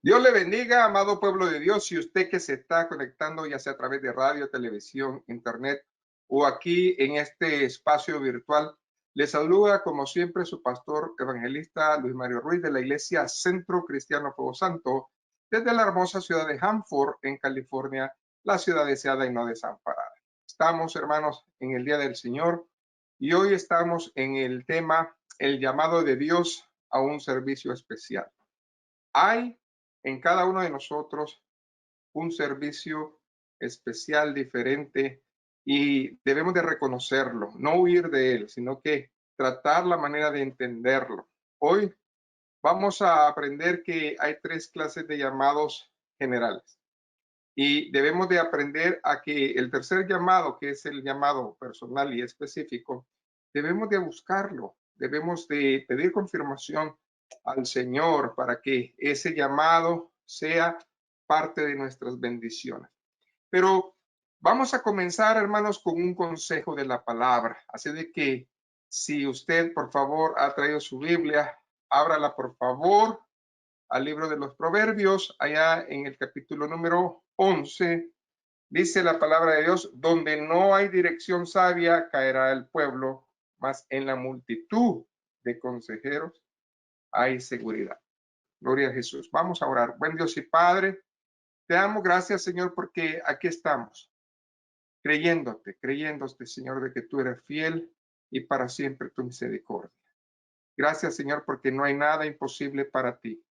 Dios le bendiga, amado pueblo de Dios, y usted que se está conectando, ya sea a través de radio, televisión, internet o aquí en este espacio virtual. Le saluda, como siempre, su pastor evangelista Luis Mario Ruiz de la Iglesia Centro Cristiano Fuego Santo, desde la hermosa ciudad de Hanford, en California, la ciudad deseada y no desamparada. Estamos, hermanos, en el Día del Señor y hoy estamos en el tema, el llamado de Dios a un servicio especial. Hay en cada uno de nosotros un servicio especial, diferente, y debemos de reconocerlo, no huir de él, sino que tratar la manera de entenderlo. Hoy vamos a aprender que hay tres clases de llamados generales y debemos de aprender a que el tercer llamado, que es el llamado personal y específico, debemos de buscarlo, debemos de pedir confirmación al Señor para que ese llamado sea parte de nuestras bendiciones. Pero vamos a comenzar, hermanos, con un consejo de la palabra. Así de que si usted, por favor, ha traído su Biblia, ábrala, por favor, al libro de los Proverbios, allá en el capítulo número 11, dice la palabra de Dios: donde no hay dirección sabia, caerá el pueblo, mas en la multitud de consejeros hay seguridad. Gloria a Jesús. Vamos a orar. Buen Dios y Padre, te damos gracias, Señor, porque aquí estamos, creyéndote, Señor, de que tú eres fiel y para siempre tu misericordia. Gracias, Señor, porque no hay nada imposible para ti.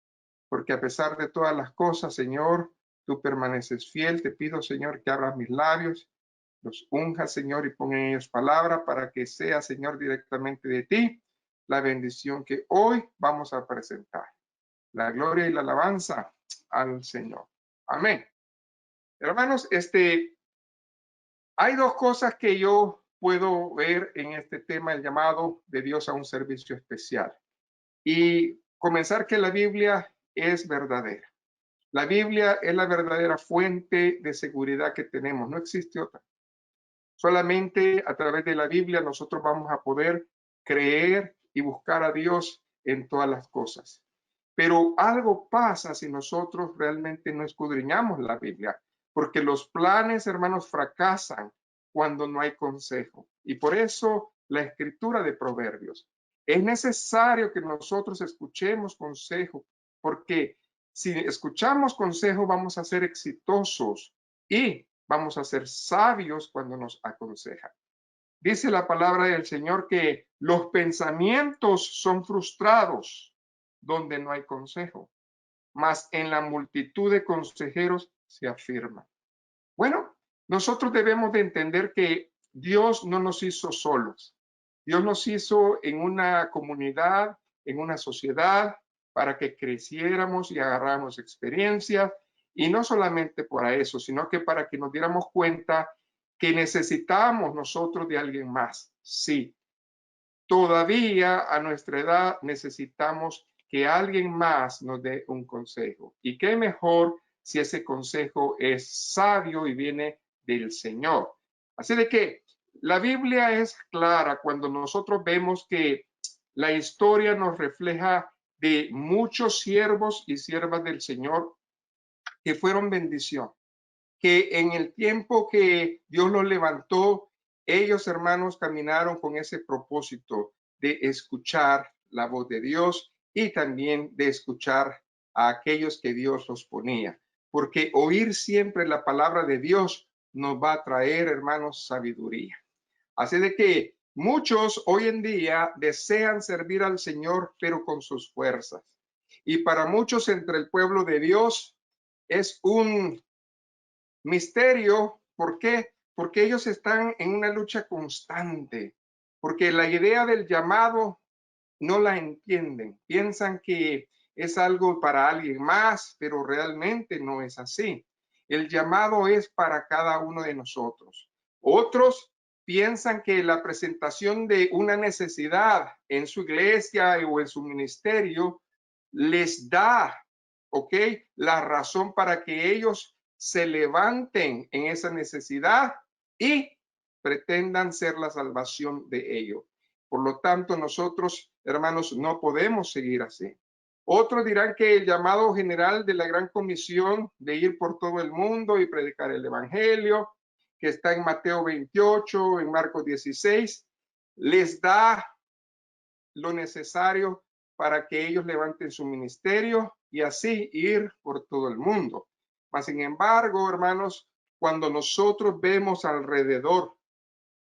Porque a pesar de todas las cosas, Señor, tú permaneces fiel. Te pido, Señor, que abras mis labios, los unjas, Señor, y ponga en ellos palabra para que sea, Señor, directamente de ti la bendición que hoy vamos a presentar. La gloria y la alabanza al Señor. Amén. Hermanos, hay dos cosas que yo puedo ver en este tema, el llamado de Dios a un servicio especial. Y comenzar que la Biblia es verdadera. La Biblia es la verdadera fuente de seguridad que tenemos, no existe otra. Solamente a través de la Biblia nosotros vamos a poder creer y buscar a Dios en todas las cosas. Pero algo pasa si nosotros realmente no escudriñamos la Biblia, porque los planes, hermanos, fracasan cuando no hay consejo. Y por eso la escritura de Proverbios. Es necesario que nosotros escuchemos consejo, porque si escuchamos consejo vamos a ser exitosos y vamos a ser sabios cuando nos aconsejan. Dice la palabra del Señor que los pensamientos son frustrados donde no hay consejo, mas en la multitud de consejeros se afirma. Bueno, nosotros debemos de entender que Dios no nos hizo solos. Dios nos hizo en una comunidad, en una sociedad, para que creciéramos y agarráramos experiencias. Y no solamente para eso, sino que para que nos diéramos cuenta que necesitamos nosotros de alguien más. Sí, todavía a nuestra edad necesitamos que alguien más nos dé un consejo. Y qué mejor si ese consejo es sabio y viene del Señor. Así de que la Biblia es clara cuando nosotros vemos que la historia nos refleja de muchos siervos y siervas del Señor que fueron bendición, que en el tiempo que Dios los levantó, ellos, hermanos, caminaron con ese propósito de escuchar la voz de Dios y también de escuchar a aquellos que Dios los ponía. Porque oír siempre la palabra de Dios nos va a traer, hermanos, sabiduría. Así de que muchos hoy en día desean servir al Señor, pero con sus fuerzas. Y para muchos entre el pueblo de Dios es un misterio. ¿Por qué? Porque ellos están en una lucha constante, porque la idea del llamado no la entienden, piensan que es algo para alguien más, pero realmente no es así. El llamado es para cada uno de nosotros. Otros piensan que la presentación de una necesidad en su iglesia o en su ministerio les da, ¿ok?, la razón para que ellos se levanten en esa necesidad y pretendan ser la salvación de ellos. Por lo tanto, nosotros, hermanos, no podemos seguir así. Otros dirán que el llamado general de la Gran Comisión de ir por todo el mundo y predicar el Evangelio, que está en Mateo 28, en Marcos 16, les da lo necesario para que ellos levanten su ministerio y así ir por todo el mundo. Mas, sin embargo, hermanos, cuando nosotros vemos alrededor,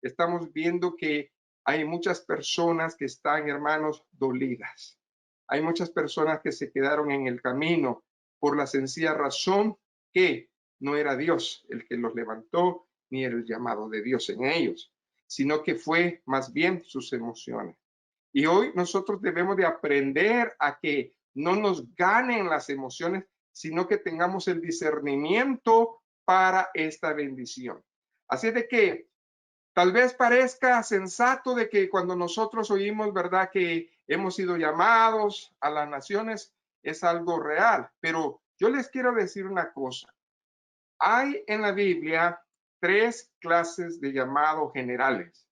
estamos viendo que hay muchas personas que están, hermanos, dolidas. Hay muchas personas que se quedaron en el camino por la sencilla razón que no era Dios el que los levantó, ni era el llamado de Dios en ellos, sino que fue más bien sus emociones. Y hoy nosotros debemos de aprender a que no nos ganen las emociones, sino que tengamos el discernimiento para esta bendición. Así de que tal vez parezca sensato de que cuando nosotros oímos, ¿verdad?, que hemos sido llamados a las naciones, es algo real. Pero yo les quiero decir una cosa. Hay en la Biblia 3 clases de llamados generales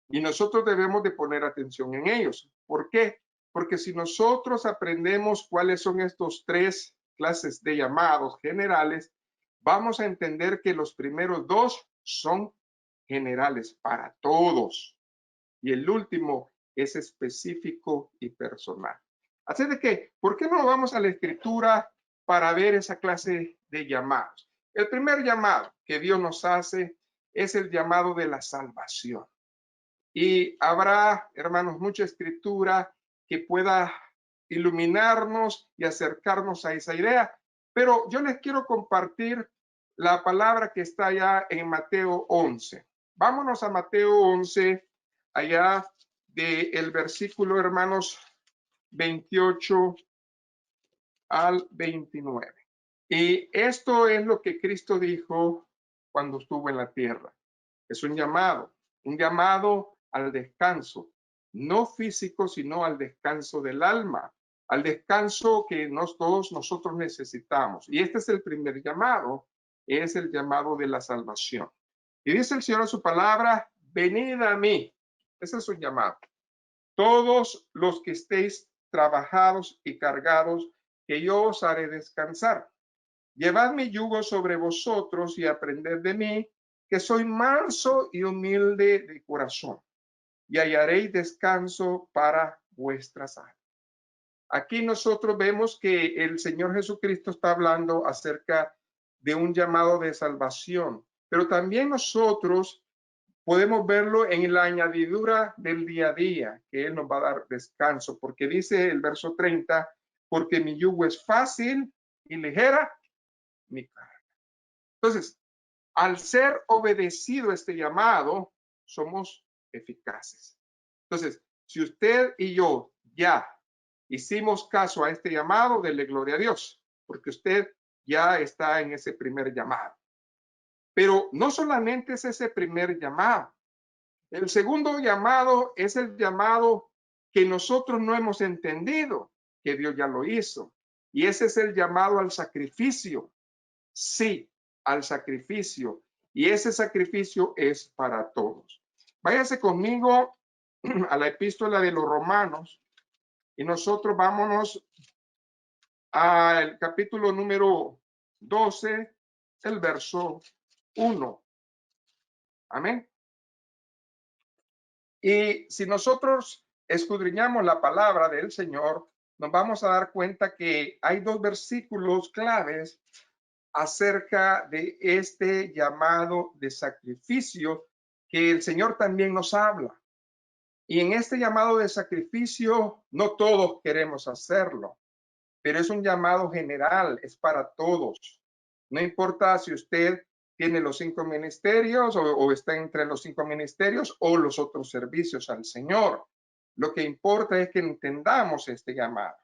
y nosotros debemos de poner atención en ellos. ¿Por qué? Porque si nosotros aprendemos cuáles son estos 3 clases de llamados generales, vamos a entender que los primeros 2 son generales para todos y el último es específico y personal. Así de que, ¿por qué no vamos a la escritura para ver esa clase de llamados? El primer llamado que Dios nos hace es el llamado de la salvación. Y habrá, hermanos, mucha escritura que pueda iluminarnos y acercarnos a esa idea. Pero yo les quiero compartir la palabra que está allá en Mateo 11. Vámonos a Mateo 11, allá del versículo, hermanos, 28 al 29. Y esto es lo que Cristo dijo cuando estuvo en la tierra. Es un llamado al descanso, no físico, sino al descanso del alma, al descanso que todos nosotros necesitamos. Y este es el primer llamado, es el llamado de la salvación. Y dice el Señor en su palabra, venid a mí. Ese es su llamado. Todos los que estéis trabajados y cargados, que yo os haré descansar. Llevad mi yugo sobre vosotros y aprended de mí, que soy manso y humilde de corazón, y hallaréis descanso para vuestras almas. Aquí nosotros vemos que el Señor Jesucristo está hablando acerca de un llamado de salvación, pero también nosotros podemos verlo en la añadidura del día a día, que Él nos va a dar descanso, porque dice el verso 30, porque mi yugo es fácil y ligera mi carga. Entonces, al ser obedecido este llamado, somos eficaces. Entonces, si usted y yo ya hicimos caso a este llamado, dele gloria a Dios, porque usted ya está en ese primer llamado. Pero no solamente es ese primer llamado. El segundo llamado es el llamado que nosotros no hemos entendido, que Dios ya lo hizo. Y ese es el llamado al sacrificio. Sí, al sacrificio. Y ese sacrificio es para todos. Váyase conmigo a la epístola de los Romanos y nosotros vámonos al capítulo número 12, el verso 1. Amén. Y si nosotros escudriñamos la palabra del Señor, nos vamos a dar cuenta que hay 2 versículos claves acerca de este llamado de sacrificio que el Señor también nos habla. Y en este llamado de sacrificio no todos queremos hacerlo, pero es un llamado general, es para todos. No importa si usted tiene los 5 ministerios o está entre los 5 ministerios o los otros servicios al Señor. Lo que importa es que entendamos este llamado.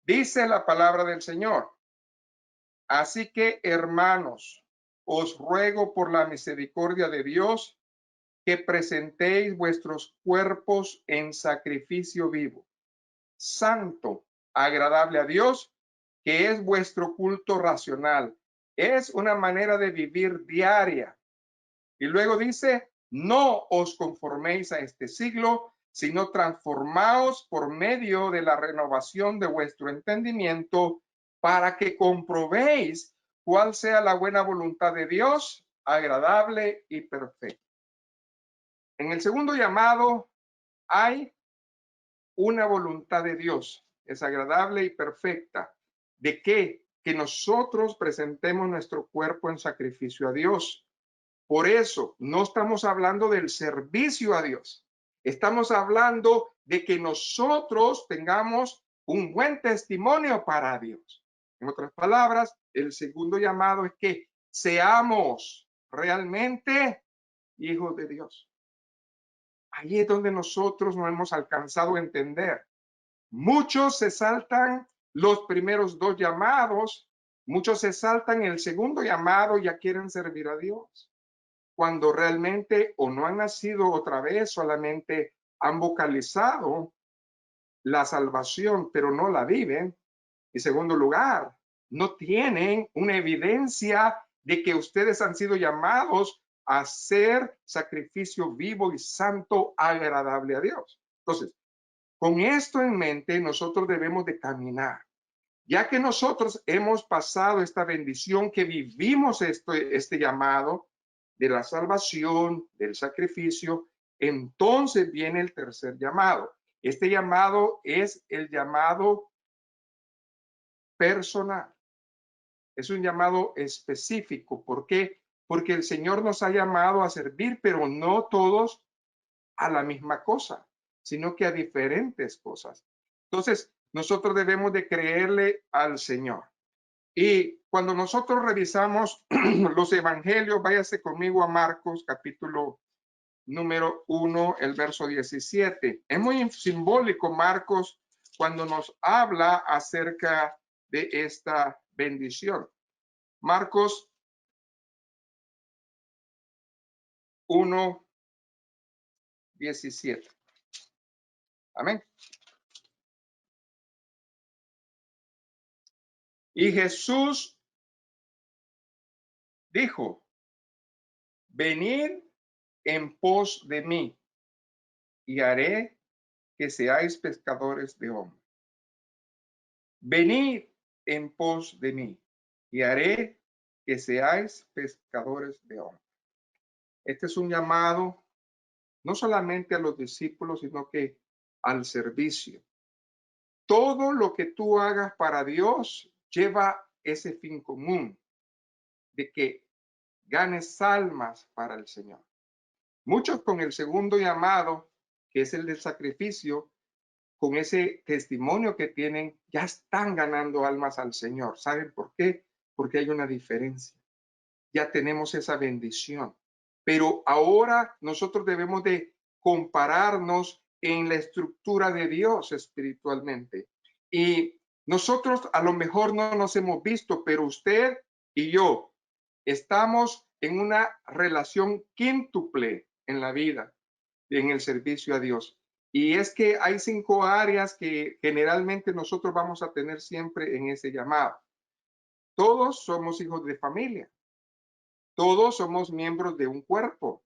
Dice la palabra del Señor. Así que, hermanos, os ruego por la misericordia de Dios que presentéis vuestros cuerpos en sacrificio vivo, santo, agradable a Dios, que es vuestro culto racional. Es una manera de vivir diaria. Y luego dice, no os conforméis a este siglo, sino transformaos por medio de la renovación de vuestro entendimiento, para que comprobéis cuál sea la buena voluntad de Dios, agradable y perfecta. En el segundo llamado hay una voluntad de Dios, es agradable y perfecta. ¿De qué? Que nosotros presentemos nuestro cuerpo en sacrificio a Dios. Por eso no estamos hablando del servicio a Dios. Estamos hablando de que nosotros tengamos un buen testimonio para Dios. En otras palabras, el segundo llamado es que seamos realmente hijos de Dios. Ahí es donde nosotros no hemos alcanzado a entender. Muchos se saltan los primeros dos llamados, muchos se saltan el segundo llamado y ya quieren servir a Dios, cuando realmente o no han nacido otra vez, solamente han vocalizado la salvación, pero no la viven. En segundo lugar, no tienen una evidencia de que ustedes han sido llamados a ser sacrificio vivo y santo, agradable a Dios. Entonces, con esto en mente, nosotros debemos de caminar. Ya que nosotros hemos pasado esta bendición, que vivimos este llamado de la salvación, del sacrificio, entonces viene el tercer llamado. Este llamado es el llamado personal. Es un llamado específico. ¿Por qué? Porque el Señor nos ha llamado a servir, pero no todos a la misma cosa, sino que a diferentes cosas. Entonces, nosotros debemos de creerle al Señor. Y cuando nosotros revisamos los evangelios, váyase conmigo a Marcos, capítulo número 1, el verso 17. Es muy simbólico Marcos cuando nos habla acerca de esta bendición. Marcos 1, 17. Amén. Y Jesús dijo: venid en pos de mí, y haré que seáis pescadores de hombres. Venid en pos de mí, y haré que seáis pescadores de hombres. Este es un llamado no solamente a los discípulos, sino que al servicio. Todo lo que tú hagas para Dios lleva ese fin común de que ganes almas para el Señor. Muchos con el segundo llamado, que es el del sacrificio, con ese testimonio que tienen, ya están ganando almas al Señor. ¿Saben por qué? Porque hay una diferencia. Ya tenemos esa bendición. Pero ahora nosotros debemos de compararnos en la estructura de Dios espiritualmente. Y nosotros a lo mejor no nos hemos visto, pero usted y yo estamos en una relación quíntuple en la vida, en el servicio a Dios. Y es que hay 5 áreas que generalmente nosotros vamos a tener siempre en ese llamado. Todos somos hijos de familia. Todos somos miembros de un cuerpo.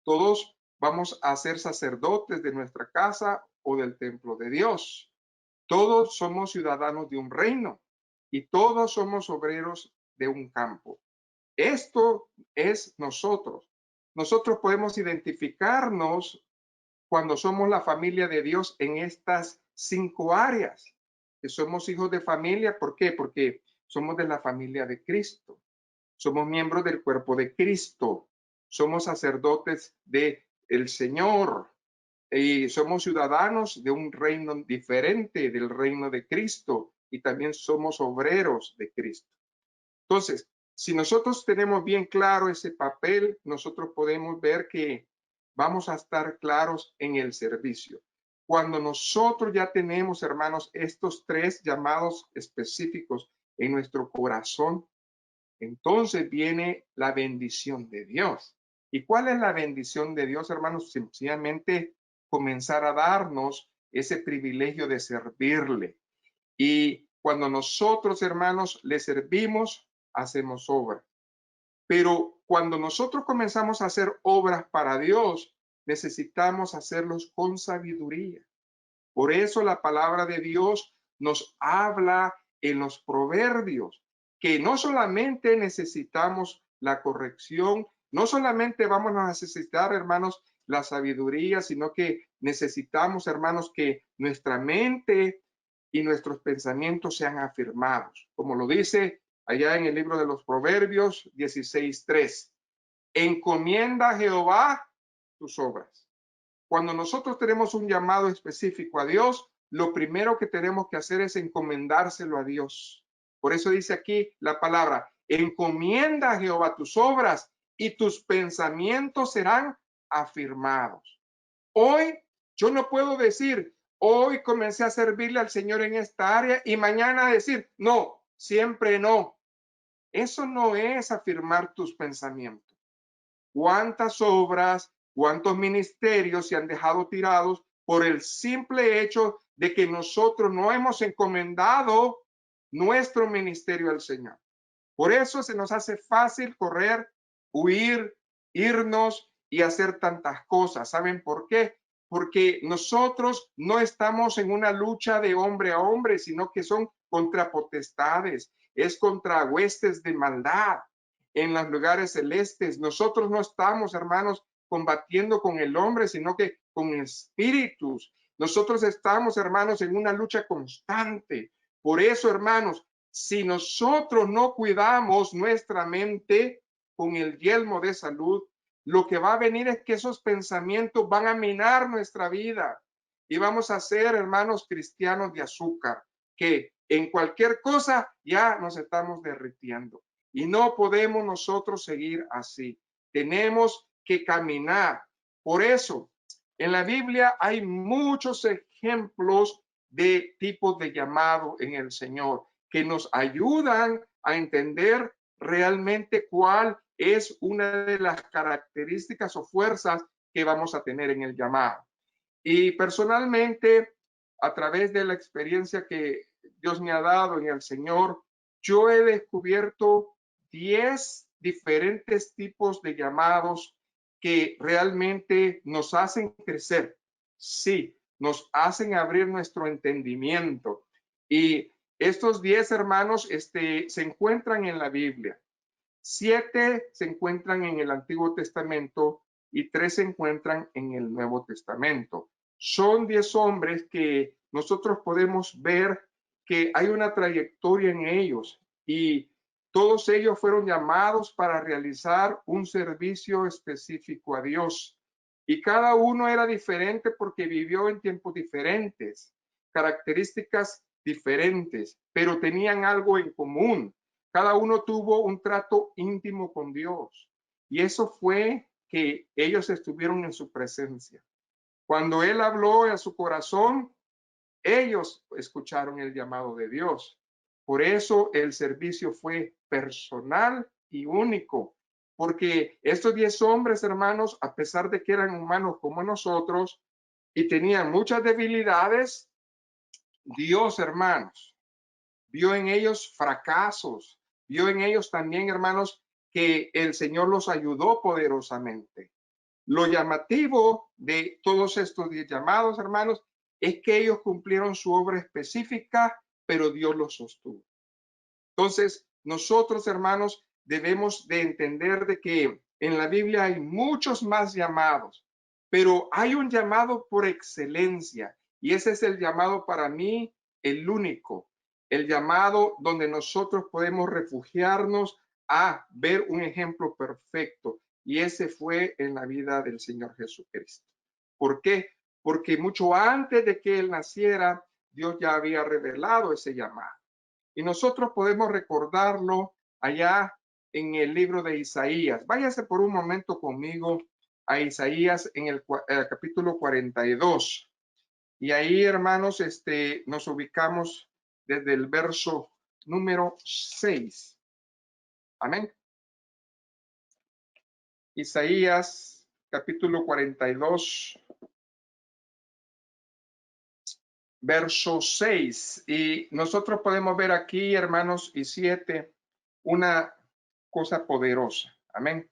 Todos vamos a ser sacerdotes de nuestra casa o del templo de Dios. Todos somos ciudadanos de un reino y todos somos obreros de un campo. Esto es nosotros. Nosotros podemos identificarnos cuando somos la familia de Dios en estas 5 áreas. Que somos hijos de familia, ¿por qué? Porque somos de la familia de Cristo. Somos miembros del cuerpo de Cristo. Somos sacerdotes del Señor. Y somos ciudadanos de un reino diferente del reino de Cristo. Y también somos obreros de Cristo. Entonces, si nosotros tenemos bien claro ese papel, nosotros podemos ver que vamos a estar claros en el servicio. Cuando nosotros ya tenemos, hermanos, estos 3 llamados específicos en nuestro corazón, entonces viene la bendición de Dios. ¿Y cuál es la bendición de Dios, hermanos? Sencillamente comenzar a darnos ese privilegio de servirle. Y cuando nosotros, hermanos, le servimos, hacemos obra. Pero cuando nosotros comenzamos a hacer obras para Dios, necesitamos hacerlos con sabiduría. Por eso la palabra de Dios nos habla en los proverbios, que no solamente necesitamos la corrección, no solamente vamos a necesitar, hermanos, la sabiduría, sino que necesitamos, hermanos, que nuestra mente y nuestros pensamientos sean afirmados. Como lo dice allá en el libro de los Proverbios 16:3. Encomienda a Jehová tus obras. Cuando nosotros tenemos un llamado específico a Dios, lo primero que tenemos que hacer es encomendárselo a Dios. Por eso dice aquí la palabra, encomienda a Jehová tus obras y tus pensamientos serán afirmados. Hoy yo no puedo decir, hoy comencé a servirle al Señor en esta área y mañana decir, no, siempre no. Eso no es afirmar tus pensamientos. ¿Cuántas obras, cuántos ministerios se han dejado tirados por el simple hecho de que nosotros no hemos encomendado nuestro ministerio al Señor? Por eso se nos hace fácil correr, huir, irnos y hacer tantas cosas. ¿Saben por qué? Porque nosotros no estamos en una lucha de hombre a hombre, sino que son contra potestades, es contra huestes de maldad en los lugares celestes. Nosotros no estamos, hermanos, combatiendo con el hombre, sino que con espíritus. Nosotros estamos, hermanos, en una lucha constante. Por eso, hermanos, si nosotros no cuidamos nuestra mente con el yelmo de salud, lo que va a venir es que esos pensamientos van a minar nuestra vida y vamos a ser, hermanos, cristianos de azúcar, que en cualquier cosa ya nos estamos derritiendo. Y no podemos nosotros seguir así. Tenemos que caminar. Por eso, en la Biblia hay muchos ejemplos de tipos de llamado en el Señor que nos ayudan a entender realmente cuál es una de las características o fuerzas que vamos a tener en el llamado. Y personalmente, a través de la experiencia que Dios me ha dado en el Señor, yo he descubierto 10 diferentes tipos de llamados que realmente nos hacen crecer. Sí, nos hacen abrir nuestro entendimiento. Y estos 10 hermanos se encuentran en la Biblia. 7 se encuentran en el Antiguo Testamento y 3 se encuentran en el Nuevo Testamento. Son 10 hombres que nosotros podemos ver que hay una trayectoria en ellos y todos ellos fueron llamados para realizar un servicio específico a Dios. Y cada uno era diferente porque vivió en tiempos diferentes, características diferentes, pero tenían algo en común. Cada uno tuvo un trato íntimo con Dios. Y eso fue que ellos estuvieron en su presencia. Cuando Él habló a su corazón, ellos escucharon el llamado de Dios. Por eso el servicio fue personal y único, porque estos 10 hombres, hermanos, a pesar de que eran humanos como nosotros y tenían muchas debilidades, Dios, hermanos, vio en ellos fracasos, vio en ellos también, hermanos, que el Señor los ayudó poderosamente. Lo llamativo de todos estos 10 llamados, hermanos, es que ellos cumplieron su obra específica, pero Dios los sostuvo. Entonces, nosotros, hermanos, debemos de entender de que en la Biblia hay muchos más llamados, pero hay un llamado por excelencia y ese es el llamado para mí, el único, el llamado donde nosotros podemos refugiarnos a ver un ejemplo perfecto y ese fue en la vida del Señor Jesucristo. ¿Por qué? Porque mucho antes de que Él naciera, Dios ya había revelado ese llamado. Y nosotros podemos recordarlo allá en el libro de Isaías. Váyase por un momento conmigo a Isaías en el capítulo 42. Y ahí, hermanos, nos ubicamos desde el verso número 6. Amén. Isaías capítulo 42, verso 6. Y nosotros podemos ver aquí, hermanos, y 7, una cosa poderosa. Amén.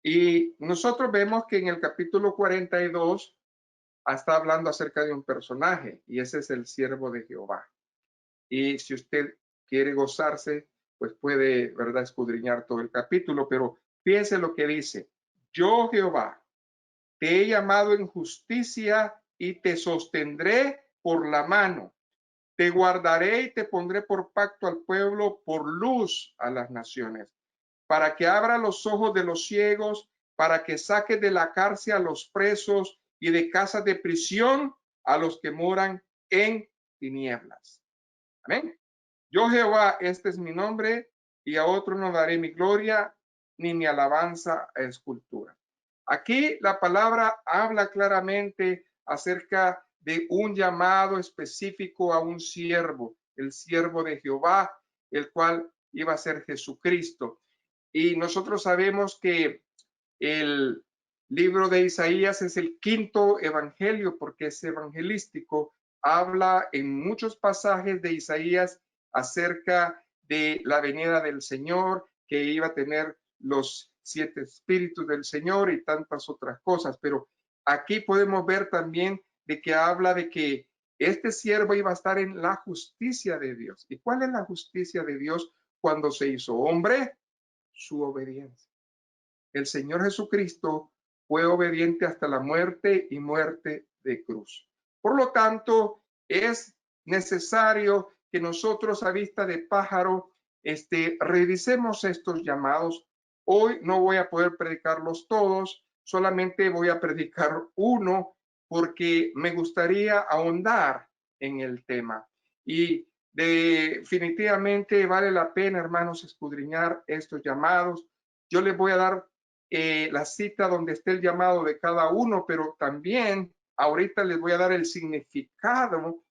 Y nosotros vemos que en el capítulo 42 está hablando acerca de un personaje y ese es el siervo de Jehová. Y si usted quiere gozarse, pues puede, ¿verdad?, escudriñar todo el capítulo, pero fíjense lo que dice. Yo, Jehová, te he llamado en justicia y te sostendré por la mano. Te guardaré y te pondré por pacto al pueblo, por luz a las naciones, para que abra los ojos de los ciegos, para que saque de la cárcel a los presos y de casas de prisión a los que moran en tinieblas. Amén. Yo Jehová, este es mi nombre, y a otro no daré mi gloria, ni mi alabanza a escultura. Aquí la palabra habla claramente acerca de un llamado específico a un siervo, el siervo de Jehová, el cual iba a ser Jesucristo. Y nosotros sabemos que el libro de Isaías es el quinto evangelio porque es evangelístico. Habla en muchos pasajes de Isaías acerca de la venida del Señor, que iba a tener los 7 espíritus del Señor y tantas otras cosas. Pero aquí podemos ver también de que habla de que este siervo iba a estar en la justicia de Dios. ¿Y cuál es la justicia de Dios cuando se hizo hombre? Su obediencia. El Señor Jesucristo fue obediente hasta la muerte y muerte de cruz. Por lo tanto, es necesario que nosotros a vista de pájaro revisemos estos llamados. Hoy no voy a poder predicarlos todos, solamente voy a predicar uno porque me gustaría ahondar en el tema. Y definitivamente vale la pena, hermanos, escudriñar estos llamados. Yo les voy a dar la cita donde esté el llamado de cada uno, pero también ahorita les voy a dar el significado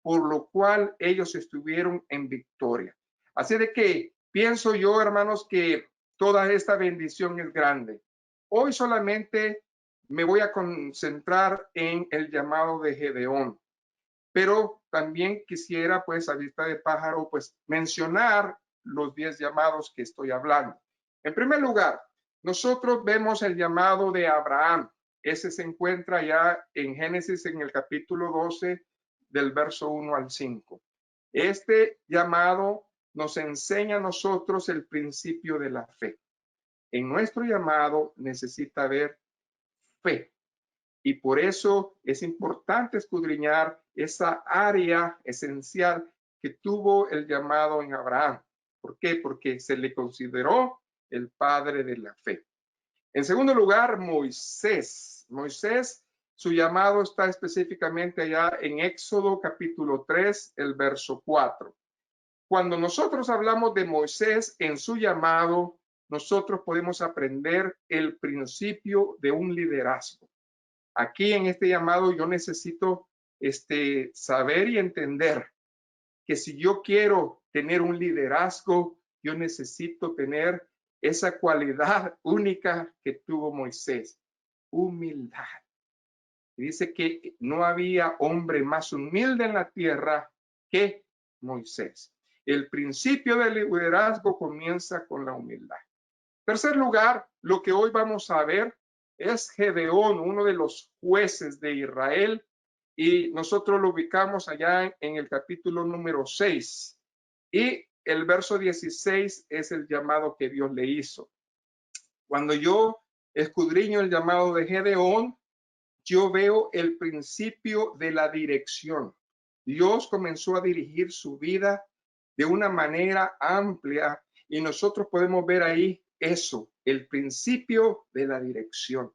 por lo cual ellos estuvieron en victoria. Así de que pienso yo, hermanos, que toda esta bendición es grande. Hoy solamente me voy a concentrar en el llamado de Gedeón, pero también quisiera, pues, a vista de pájaro, pues, mencionar los 10 llamados que estoy hablando. En primer lugar, nosotros vemos el llamado de Abraham. Ese se encuentra ya en Génesis en el capítulo 12 del verso 1 al 5. Este llamado nos enseña a nosotros el principio de la fe. En nuestro llamado necesita haber fe. Y por eso es importante escudriñar esa área esencial que tuvo el llamado en Abraham. ¿Por qué? Porque se le consideró el padre de la fe. En segundo lugar, Moisés. Moisés, su llamado está específicamente allá en Éxodo capítulo 3, el verso 4. Cuando nosotros hablamos de Moisés en su llamado, nosotros podemos aprender el principio de un liderazgo. Aquí en este llamado yo necesito saber y entender que si yo quiero tener un liderazgo, yo necesito tener esa cualidad única que tuvo Moisés, humildad. Y dice que no había hombre más humilde en la tierra que Moisés. El principio del liderazgo comienza con la humildad. Tercer lugar, lo que hoy vamos a ver es Gedeón, uno de los jueces de Israel, y nosotros lo ubicamos allá en el capítulo número 6. Y el verso 16 es el llamado que Dios le hizo. Cuando yo escudriño el llamado de Gedeón, yo veo el principio de la dirección. Dios comenzó a dirigir su vida de una manera amplia y nosotros podemos ver ahí eso, el principio de la dirección.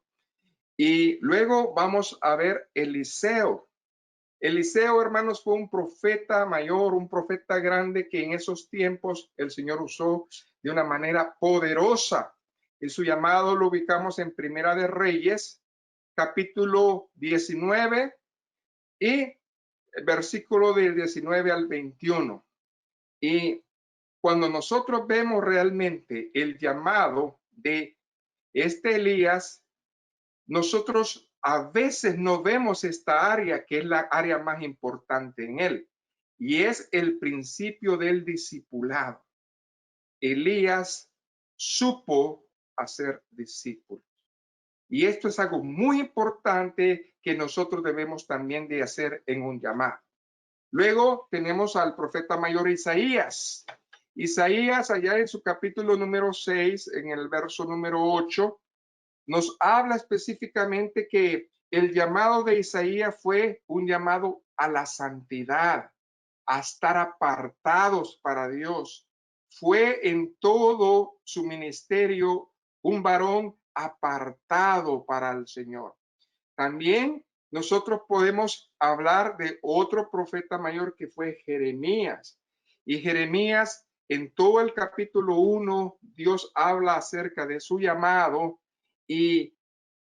Y luego vamos a ver Eliseo. Eliseo, hermanos, fue un profeta mayor, un profeta grande que en esos tiempos el Señor usó de una manera poderosa. Y su llamado lo ubicamos en Primera de Reyes, capítulo 19 y el versículo del 19 al 21. Y cuando nosotros vemos realmente el llamado de este Elías, nosotros a veces no vemos esta área que es la área más importante en él, y es el principio del discipulado. Elías supo hacer discípulos. Y esto es algo muy importante que nosotros debemos también de hacer en un llamado. Luego tenemos al profeta mayor Isaías. Isaías, allá en su capítulo número 6, en el verso número 8, nos habla específicamente que el llamado de Isaías fue un llamado a la santidad, a estar apartados para Dios. Fue en todo su ministerio un varón apartado para el Señor. También nosotros podemos hablar de otro profeta mayor que fue Jeremías. Y Jeremías, en todo el capítulo 1, Dios habla acerca de su llamado. Y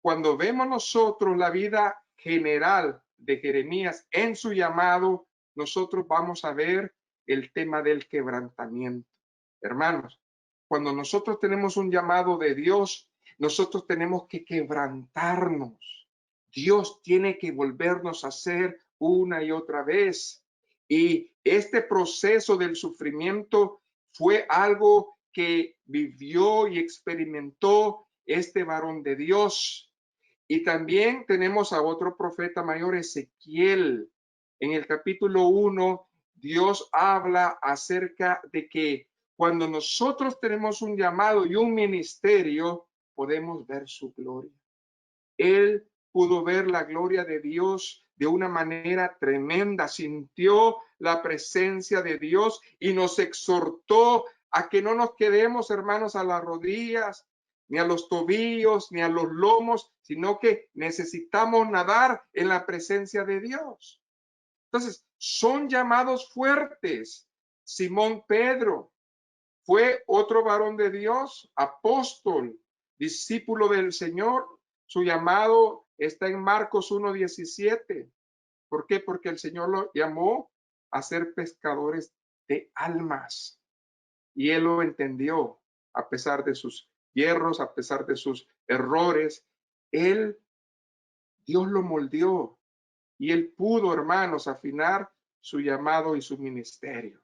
cuando vemos nosotros la vida general de Jeremías en su llamado, nosotros vamos a ver el tema del quebrantamiento. Hermanos, cuando nosotros tenemos un llamado de Dios, nosotros tenemos que quebrantarnos. Dios tiene que volvernos a hacer una y otra vez. Y este proceso del sufrimiento fue algo que vivió y experimentó este varón de Dios. Y también tenemos a otro profeta mayor, Ezequiel. En el capítulo 1, Dios habla acerca de que cuando nosotros tenemos un llamado y un ministerio, podemos ver su gloria. Él pudo ver la gloria de Dios de una manera tremenda, sintió la presencia de Dios y nos exhortó a que no nos quedemos, hermanos, a las rodillas, ni a los tobillos, ni a los lomos, sino que necesitamos nadar en la presencia de Dios. Entonces, son llamados fuertes. Simón Pedro fue otro varón de Dios, apóstol, discípulo del Señor. Su llamado está en Marcos 1:17. ¿Por qué? Porque el Señor lo llamó a ser pescadores de almas. Y él lo entendió, a pesar de sus hierros, a pesar de sus errores. Dios lo moldeó y él pudo, hermanos, afinar su llamado y su ministerio.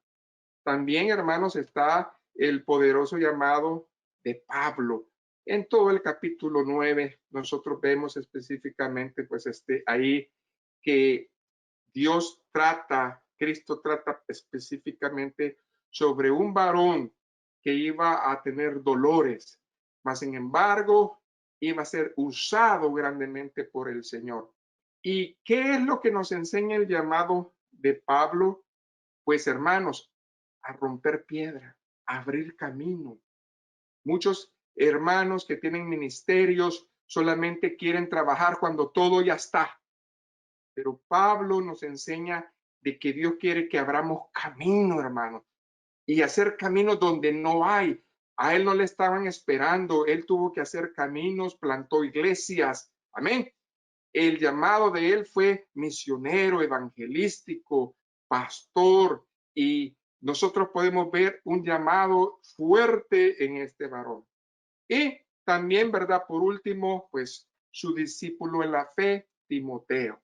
También, hermanos, está el poderoso llamado de Pablo. En todo el capítulo 9, nosotros vemos específicamente, pues, ahí que Cristo trata específicamente sobre un varón que iba a tener dolores, mas sin embargo, iba a ser usado grandemente por el Señor. ¿Y qué es lo que nos enseña el llamado de Pablo? Pues, hermanos, a romper piedra, a abrir camino. Muchos hermanos que tienen ministerios solamente quieren trabajar cuando todo ya está. Pero Pablo nos enseña de que Dios quiere que abramos camino, hermanos, y hacer caminos donde no hay. A él no le estaban esperando, él tuvo que hacer caminos, plantó iglesias. Amén. El llamado de él fue misionero, evangelístico, pastor, y nosotros podemos ver un llamado fuerte en este varón. Y también, ¿verdad? Por último, pues su discípulo en la fe, Timoteo.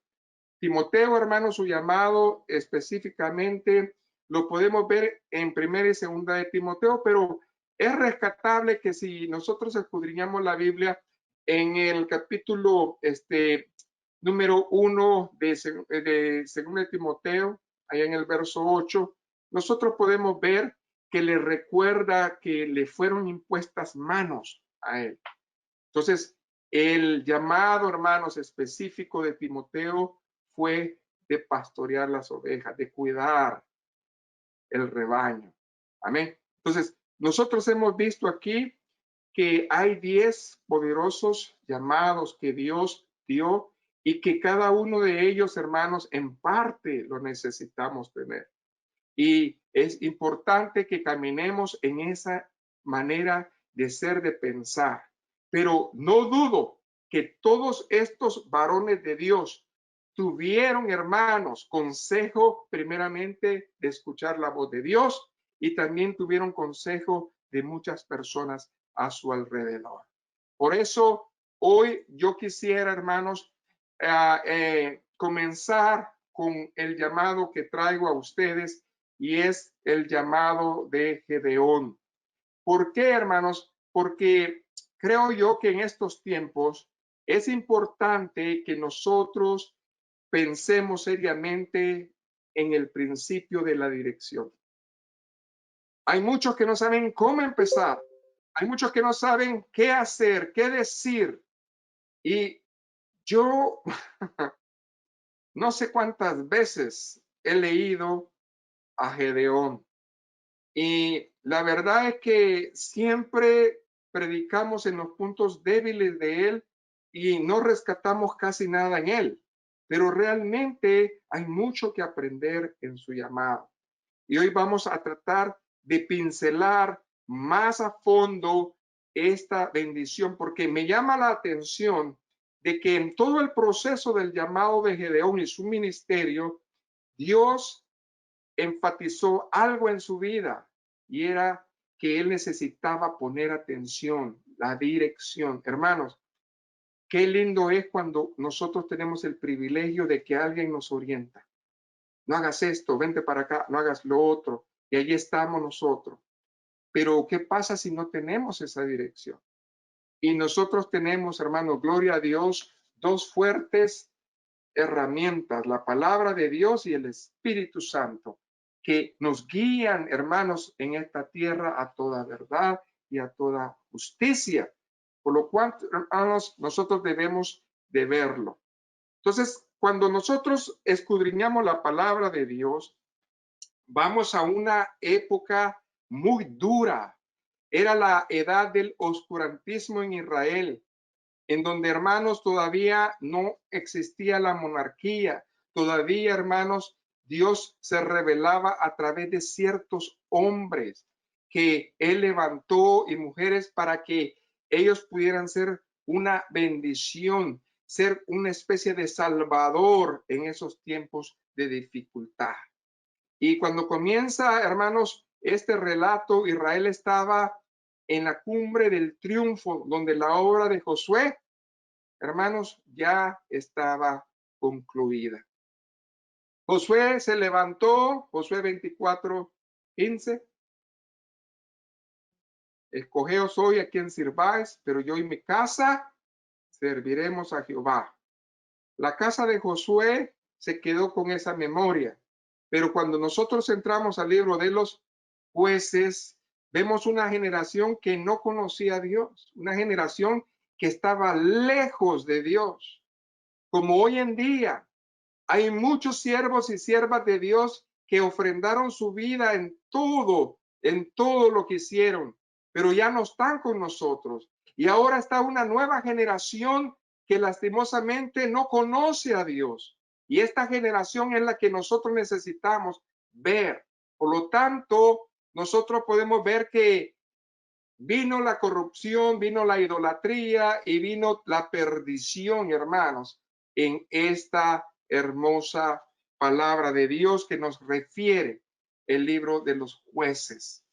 Timoteo, hermano, su llamado específicamente lo podemos ver en primera y segunda de Timoteo, pero es rescatable que si nosotros escudriñamos la Biblia en el capítulo número 1 de segunda de Timoteo, allá en el verso 8, nosotros podemos ver que le recuerda que le fueron impuestas manos a él. Entonces, el llamado, hermanos, específico de Timoteo fue de pastorear las ovejas, de cuidar el rebaño. Amén. Entonces, nosotros hemos visto aquí que hay 10 poderosos llamados que Dios dio y que cada uno de ellos, hermanos, en parte lo necesitamos tener. Y es importante que caminemos en esa manera de ser, de pensar. Pero no dudo que todos estos varones de Dios tuvieron, hermanos, consejo primeramente de escuchar la voz de Dios y también tuvieron consejo de muchas personas a su alrededor. Por eso hoy yo quisiera, hermanos, comenzar con el llamado que traigo a ustedes y es el llamado de Gedeón. ¿Por qué, hermanos? Porque creo yo que en estos tiempos es importante que nosotros pensemos seriamente en el principio de la dirección. Hay muchos que no saben cómo empezar. Hay muchos que no saben qué hacer, qué decir. Y yo no sé cuántas veces he leído a Gedeón. Y la verdad es que siempre predicamos en los puntos débiles de él y no rescatamos casi nada en él. Pero realmente hay mucho que aprender en su llamado. Y hoy vamos a tratar de pincelar más a fondo esta bendición, porque me llama la atención de que en todo el proceso del llamado de Gedeón y su ministerio, Dios enfatizó algo en su vida y era que él necesitaba poner atención, la dirección. Hermanos, qué lindo es cuando nosotros tenemos el privilegio de que alguien nos orienta. No hagas esto, vente para acá, no hagas lo otro. Y allí estamos nosotros. Pero ¿qué pasa si no tenemos esa dirección? Y nosotros tenemos, hermanos, gloria a Dios, dos fuertes herramientas, la palabra de Dios y el Espíritu Santo, que nos guían, hermanos, en esta tierra a toda verdad y a toda justicia. Por lo cual, hermanos, nosotros debemos de verlo. Entonces, cuando nosotros escudriñamos la palabra de Dios, vamos a una época muy dura. Era la edad del oscurantismo en Israel, en donde, hermanos, todavía no existía la monarquía. Todavía, hermanos, Dios se revelaba a través de ciertos hombres que Él levantó y mujeres para que ellos pudieran ser una bendición, ser una especie de salvador en esos tiempos de dificultad. Y cuando comienza, hermanos, este relato, Israel estaba en la cumbre del triunfo, donde la obra de Josué, hermanos, ya estaba concluida. Josué se levantó, Josué 24:15. Escogeos hoy a quien sirváis, pero yo y mi casa serviremos a Jehová. La casa de Josué se quedó con esa memoria, pero cuando nosotros entramos al libro de los jueces, vemos una generación que no conocía a Dios, una generación que estaba lejos de Dios. Como hoy en día hay muchos siervos y siervas de Dios que ofrendaron su vida en todo lo que hicieron, pero ya no están con nosotros. Y ahora está una nueva generación que lastimosamente no conoce a Dios. Y esta generación es la que nosotros necesitamos ver. Por lo tanto, nosotros podemos ver que vino la corrupción, vino la idolatría y vino la perdición, hermanos, en esta hermosa palabra de Dios que nos refiere el libro de los jueces.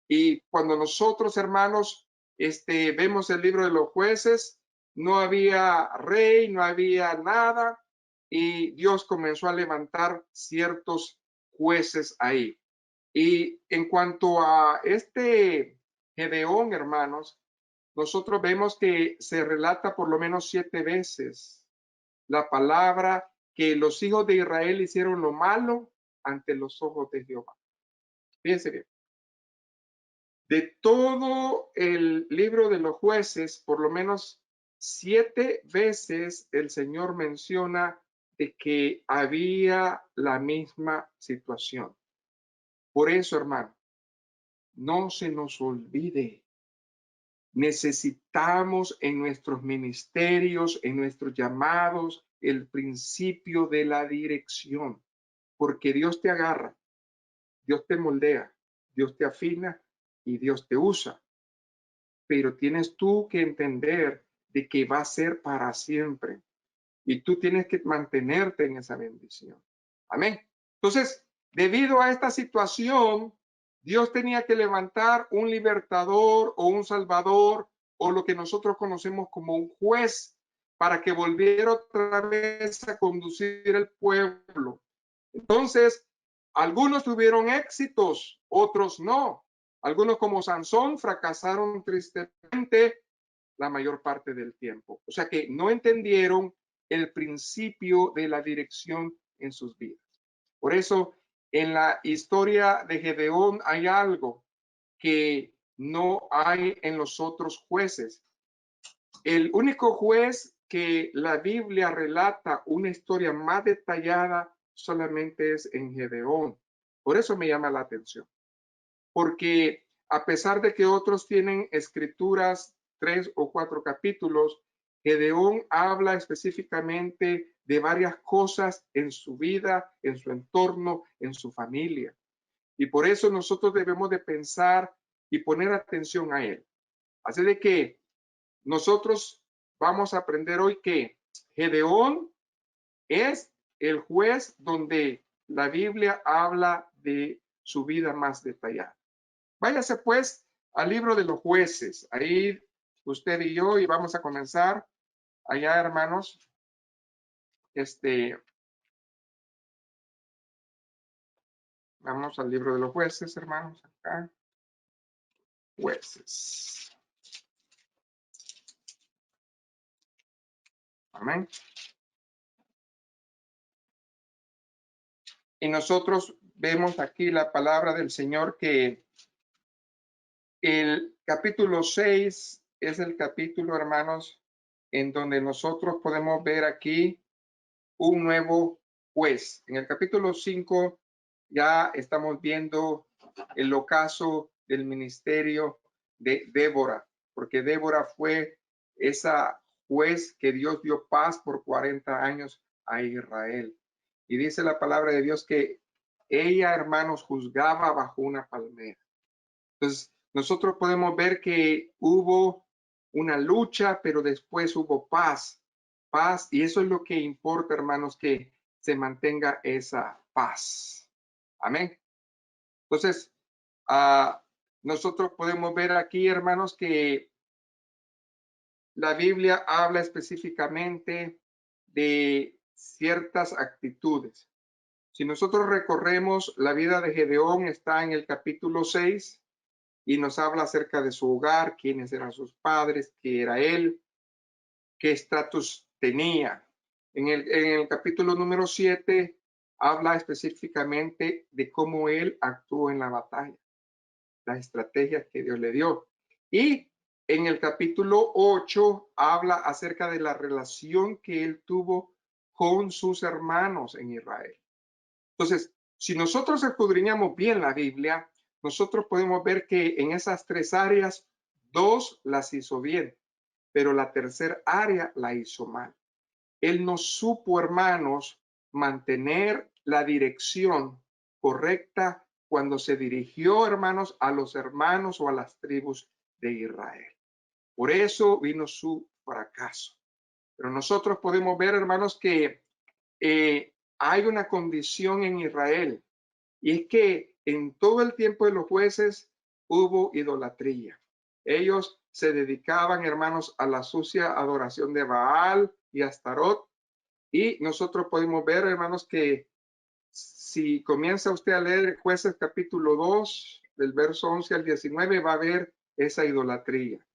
Y cuando nosotros, hermanos, vemos el libro de los jueces, no había rey, no había nada, y Dios comenzó a levantar ciertos jueces ahí. Y en cuanto a Gedeón, hermanos, nosotros vemos que se relata por lo menos 7 veces la palabra que los hijos de Israel hicieron lo malo ante los ojos de Jehová. Fíjense bien. De todo el libro de los jueces, por lo menos 7 veces el Señor menciona de que había la misma situación. Por eso, hermano, no se nos olvide. Necesitamos en nuestros ministerios, en nuestros llamados, el principio de la dirección, porque Dios te agarra, Dios te moldea, Dios te afina y Dios te usa. Pero tienes tú que entender de que va a ser para siempre y tú tienes que mantenerte en esa bendición. Amén. Entonces, debido a esta situación, Dios tenía que levantar un libertador o un salvador o lo que nosotros conocemos como un juez para que volviera otra vez a conducir el pueblo. Entonces, algunos tuvieron éxitos, otros no. Algunos como Sansón fracasaron tristemente la mayor parte del tiempo. O sea que no entendieron el principio de la dirección en sus vidas. Por eso, en la historia de Gedeón hay algo que no hay en los otros jueces. El único juez que la Biblia relata una historia más detallada solamente es en Gedeón. Por eso me llama la atención. Porque a pesar de que otros tienen escrituras 3 o 4 capítulos, Gedeón habla específicamente de varias cosas en su vida, en su entorno, en su familia. Y por eso nosotros debemos de pensar y poner atención a él. Así de que nosotros vamos a aprender hoy que Gedeón es el juez donde la Biblia habla de su vida más detallada. Váyase pues al libro de los jueces. Ahí usted y yo, y vamos a comenzar allá, hermanos. Vamos al libro de los jueces, hermanos. Acá. Jueces. Amén. Y nosotros vemos aquí la palabra del Señor que el capítulo 6 es el capítulo, hermanos, en donde nosotros podemos ver aquí un nuevo juez. En el capítulo 5 ya estamos viendo el ocaso del ministerio de Débora, porque Débora fue esa juez que Dios dio paz por 40 años a Israel. Y dice la palabra de Dios que ella, hermanos, juzgaba bajo una palmera. Entonces, nosotros podemos ver que hubo una lucha, pero después hubo paz. Paz, y eso es lo que importa, hermanos, que se mantenga esa paz. Amén. Entonces, nosotros podemos ver aquí, hermanos, que la Biblia habla específicamente de ciertas actitudes. Si nosotros recorremos la vida de Gedeón, está en el capítulo 6 y nos habla acerca de su hogar, quiénes eran sus padres, qué era él, qué estatus tenía. En el capítulo número 7 habla específicamente de cómo él actuó en la batalla, las estrategias que Dios le dio. Y en el capítulo 8 habla acerca de la relación que él tuvo con sus hermanos en Israel. Entonces, si nosotros escudriñamos bien la Biblia, nosotros podemos ver que en esas 3 áreas, 2 las hizo bien, pero la tercera área la hizo mal. Él no supo, hermanos, mantener la dirección correcta cuando se dirigió, hermanos, a los hermanos o a las tribus de Israel. Por eso vino su fracaso. Pero nosotros podemos ver, hermanos, que hay una condición en Israel, y es que en todo el tiempo de los jueces hubo idolatría. Ellos se dedicaban, hermanos, a la sucia adoración de Baal y Astarot. Y nosotros podemos ver, hermanos, que si comienza usted a leer Jueces capítulo 2, del verso 11 al 19, va a ver esa idolatría.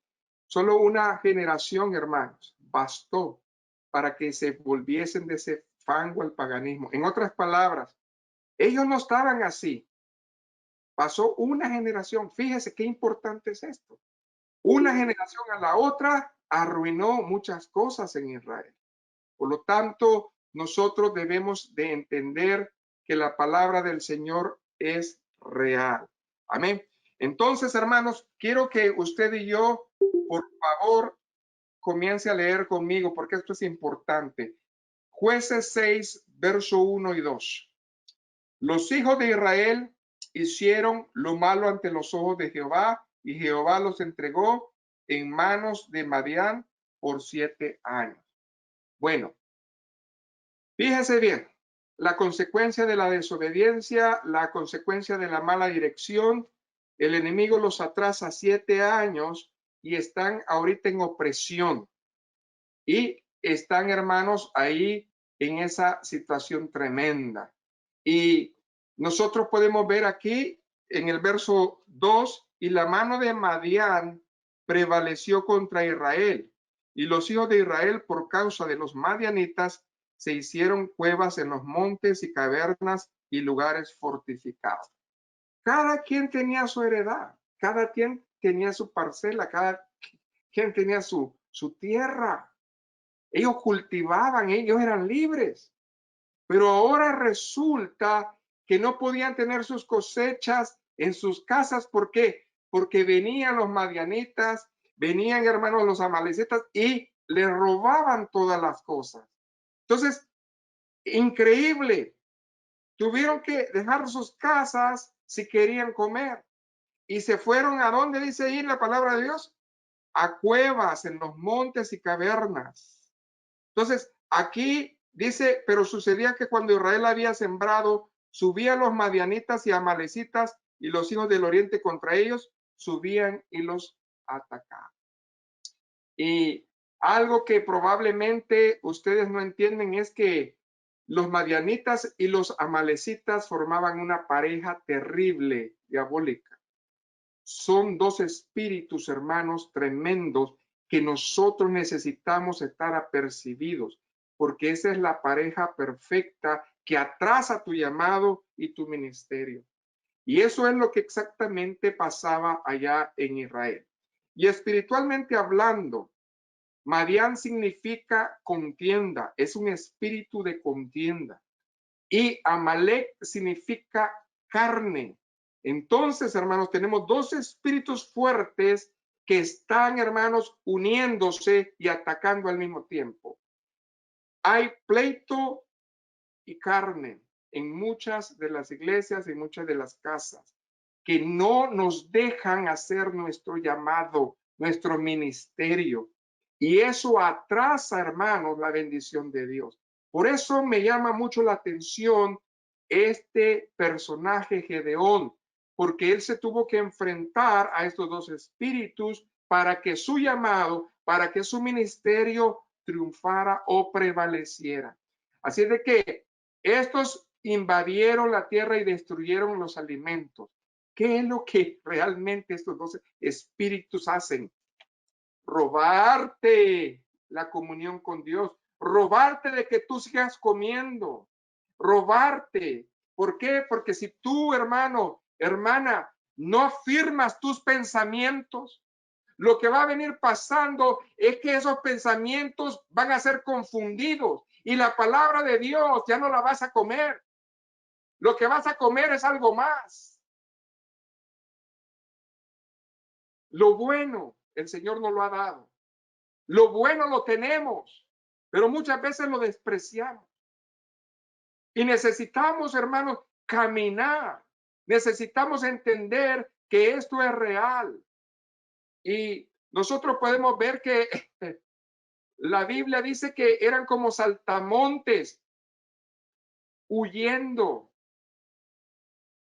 Solo una generación, hermanos, bastó para que se volviesen de ese fango al paganismo. En otras palabras, ellos no estaban así. Pasó una generación. Fíjese qué importante es esto. Una generación a la otra arruinó muchas cosas en Israel. Por lo tanto, nosotros debemos de entender que la palabra del Señor es real. Amén. Entonces, hermanos, quiero que usted y yo, por favor, comience a leer conmigo, porque esto es importante. Jueces 6, verso 1 y 2. Los hijos de Israel hicieron lo malo ante los ojos de Jehová, y Jehová los entregó en manos de Madián por 7 años. Bueno, fíjese bien, la consecuencia de la desobediencia, la consecuencia de la mala dirección, el enemigo los atrasa 7 años y están ahorita en opresión. Y están, hermanos, ahí en esa situación tremenda. Y nosotros podemos ver aquí en el verso 2, y la mano de Madián prevaleció contra Israel. Y los hijos de Israel, por causa de los madianitas, se hicieron cuevas en los montes y cavernas y lugares fortificados. Cada quien tenía su heredad, cada quien tenía su parcela, cada quien tenía su tierra. Ellos cultivaban, ellos eran libres. Pero ahora resulta que no podían tener sus cosechas en sus casas. ¿Por qué? Porque venían los madianitas, venían, hermanos, los amalecitas y le robaban todas las cosas. Entonces, increíble. Tuvieron que dejar sus casas si querían comer. Y se fueron a dónde dice ahí la palabra de Dios, a cuevas en los montes y cavernas. Entonces, aquí dice, pero sucedía que cuando Israel había sembrado, subían los madianitas y amalecitas y los hijos del oriente contra ellos, subían y los atacaban. Y algo que probablemente ustedes no entienden es que los madianitas y los amalecitas formaban una pareja terrible, diabólica. Son dos espíritus, hermanos, tremendos que nosotros necesitamos estar apercibidos, porque esa es la pareja perfecta que atrasa tu llamado y tu ministerio. Y eso es lo que exactamente pasaba allá en Israel. Y espiritualmente hablando, Madián significa contienda, es un espíritu de contienda. Y Amalek significa carne. Entonces, hermanos, tenemos dos espíritus fuertes que están, hermanos, uniéndose y atacando al mismo tiempo. Hay pleito y carne en muchas de las iglesias y muchas de las casas que no nos dejan hacer nuestro llamado, nuestro ministerio. Y eso atrasa, hermanos, la bendición de Dios. Por eso me llama mucho la atención este personaje Gedeón, porque él se tuvo que enfrentar a estos dos espíritus para que su llamado, para que su ministerio triunfara o prevaleciera. Así de que estos invadieron la tierra y destruyeron los alimentos. ¿Qué es lo que realmente estos dos espíritus hacen? Robarte la comunión con Dios, robarte de que tú sigas comiendo, robarte. ¿Por qué? Porque si tú, hermano, hermana, no afirmas tus pensamientos, lo que va a venir pasando es que esos pensamientos van a ser confundidos y la palabra de Dios ya no la vas a comer. Lo que vas a comer es algo más. Lo bueno, el Señor nos lo ha dado. Lo bueno lo tenemos, pero muchas veces lo despreciamos. Y necesitamos, hermanos, caminar. Necesitamos entender que esto es real. Y nosotros podemos ver que la Biblia dice que eran como saltamontes huyendo.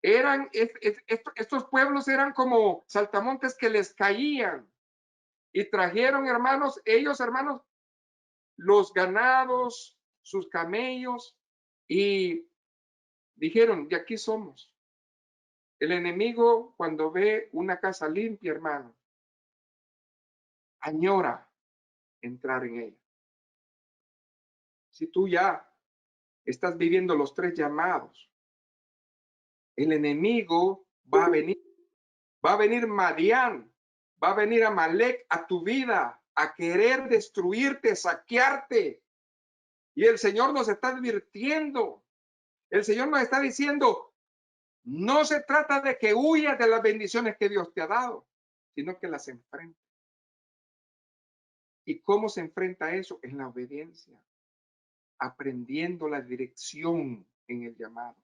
Estos pueblos eran como saltamontes que les caían y trajeron, hermanos, ellos, hermanos, los ganados, sus camellos y dijeron, de aquí somos. El enemigo, cuando ve una casa limpia, hermano, añora entrar en ella. Si tú ya estás viviendo los tres llamados, el enemigo va a venir Madián, va a venir Amalek a tu vida, a querer destruirte, saquearte. Y el Señor nos está advirtiendo, el Señor nos está diciendo, no se trata de que huyas de las bendiciones que Dios te ha dado, sino que las enfrentes. ¿Y cómo se enfrenta eso? En la obediencia, aprendiendo la dirección en el llamado.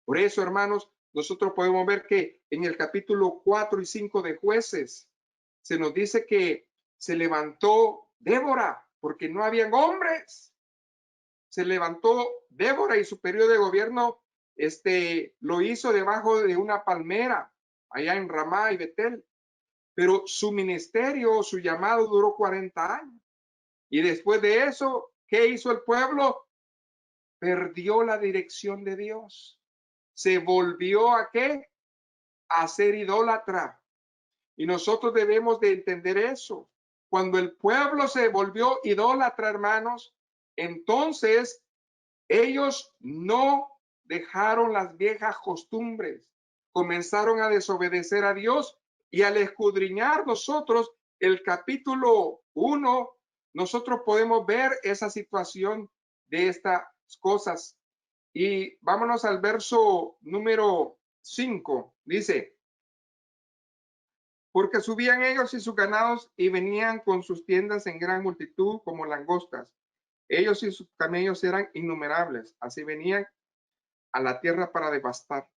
Por eso, hermanos, nosotros podemos ver que en el capítulo 4 y 5 de Jueces se nos dice que se levantó Débora porque no habían hombres. Se levantó Débora y su periodo de gobierno lo hizo debajo de una palmera allá en Ramá y Betel. Pero su ministerio, su llamado duró 40 años. Y después de eso, ¿qué hizo el pueblo? Perdió la dirección de Dios. Se volvió a ¿qué? A ser idólatra. Y nosotros debemos de entender eso. Cuando el pueblo se volvió idólatra, hermanos, entonces ellos no dejaron las viejas costumbres, comenzaron a desobedecer a Dios, y al escudriñar nosotros el capítulo 1, nosotros podemos ver esa situación de estas cosas. Y vámonos al verso número 5. Dice: porque subían ellos y sus ganados y venían con sus tiendas en gran multitud como langostas. Ellos y sus camellos eran innumerables. Así venían a la tierra para devastar.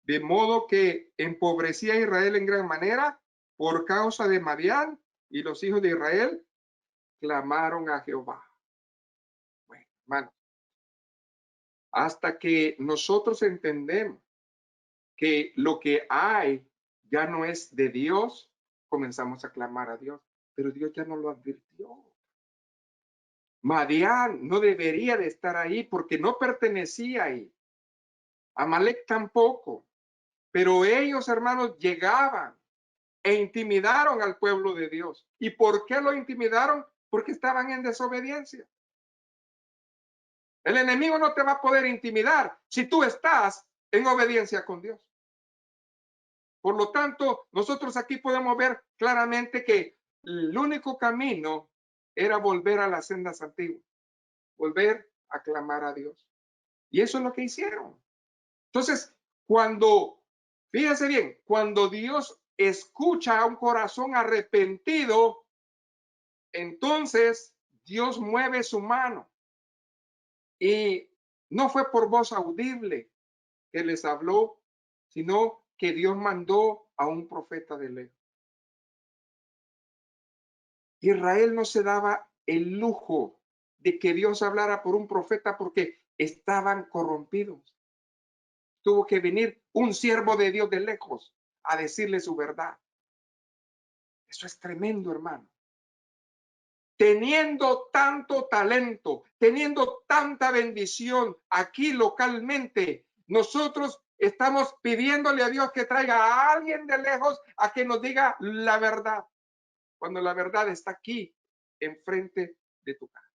De modo que empobrecía a Israel en gran manera por causa de Madián, y los hijos de Israel clamaron a Jehová. Bueno, hermano, hasta que nosotros entendemos que lo que hay ya no es de Dios, comenzamos a clamar a Dios, pero Dios ya no lo advirtió. Madián no debería de estar ahí porque no pertenecía ahí. Amalek tampoco. Pero ellos, hermanos, llegaban e intimidaron al pueblo de Dios. ¿Y por qué lo intimidaron? Porque estaban en desobediencia. El enemigo no te va a poder intimidar si tú estás en obediencia con Dios. Por lo tanto, nosotros aquí podemos ver claramente que el único camino era volver a las sendas antiguas, volver a clamar a Dios. Y eso es lo que hicieron. Entonces, fíjense bien, cuando Dios escucha a un corazón arrepentido, entonces Dios mueve su mano. Y no fue por voz audible que les habló, sino que Dios mandó a un profeta de lejos. Israel no se daba el lujo de que Dios hablara por un profeta porque estaban corrompidos. Tuvo que venir un siervo de Dios de lejos a decirle su verdad. Eso es tremendo, hermano. Teniendo tanto talento, teniendo tanta bendición aquí localmente, nosotros estamos pidiéndole a Dios que traiga a alguien de lejos a que nos diga la verdad, cuando la verdad está aquí, enfrente de tu casa.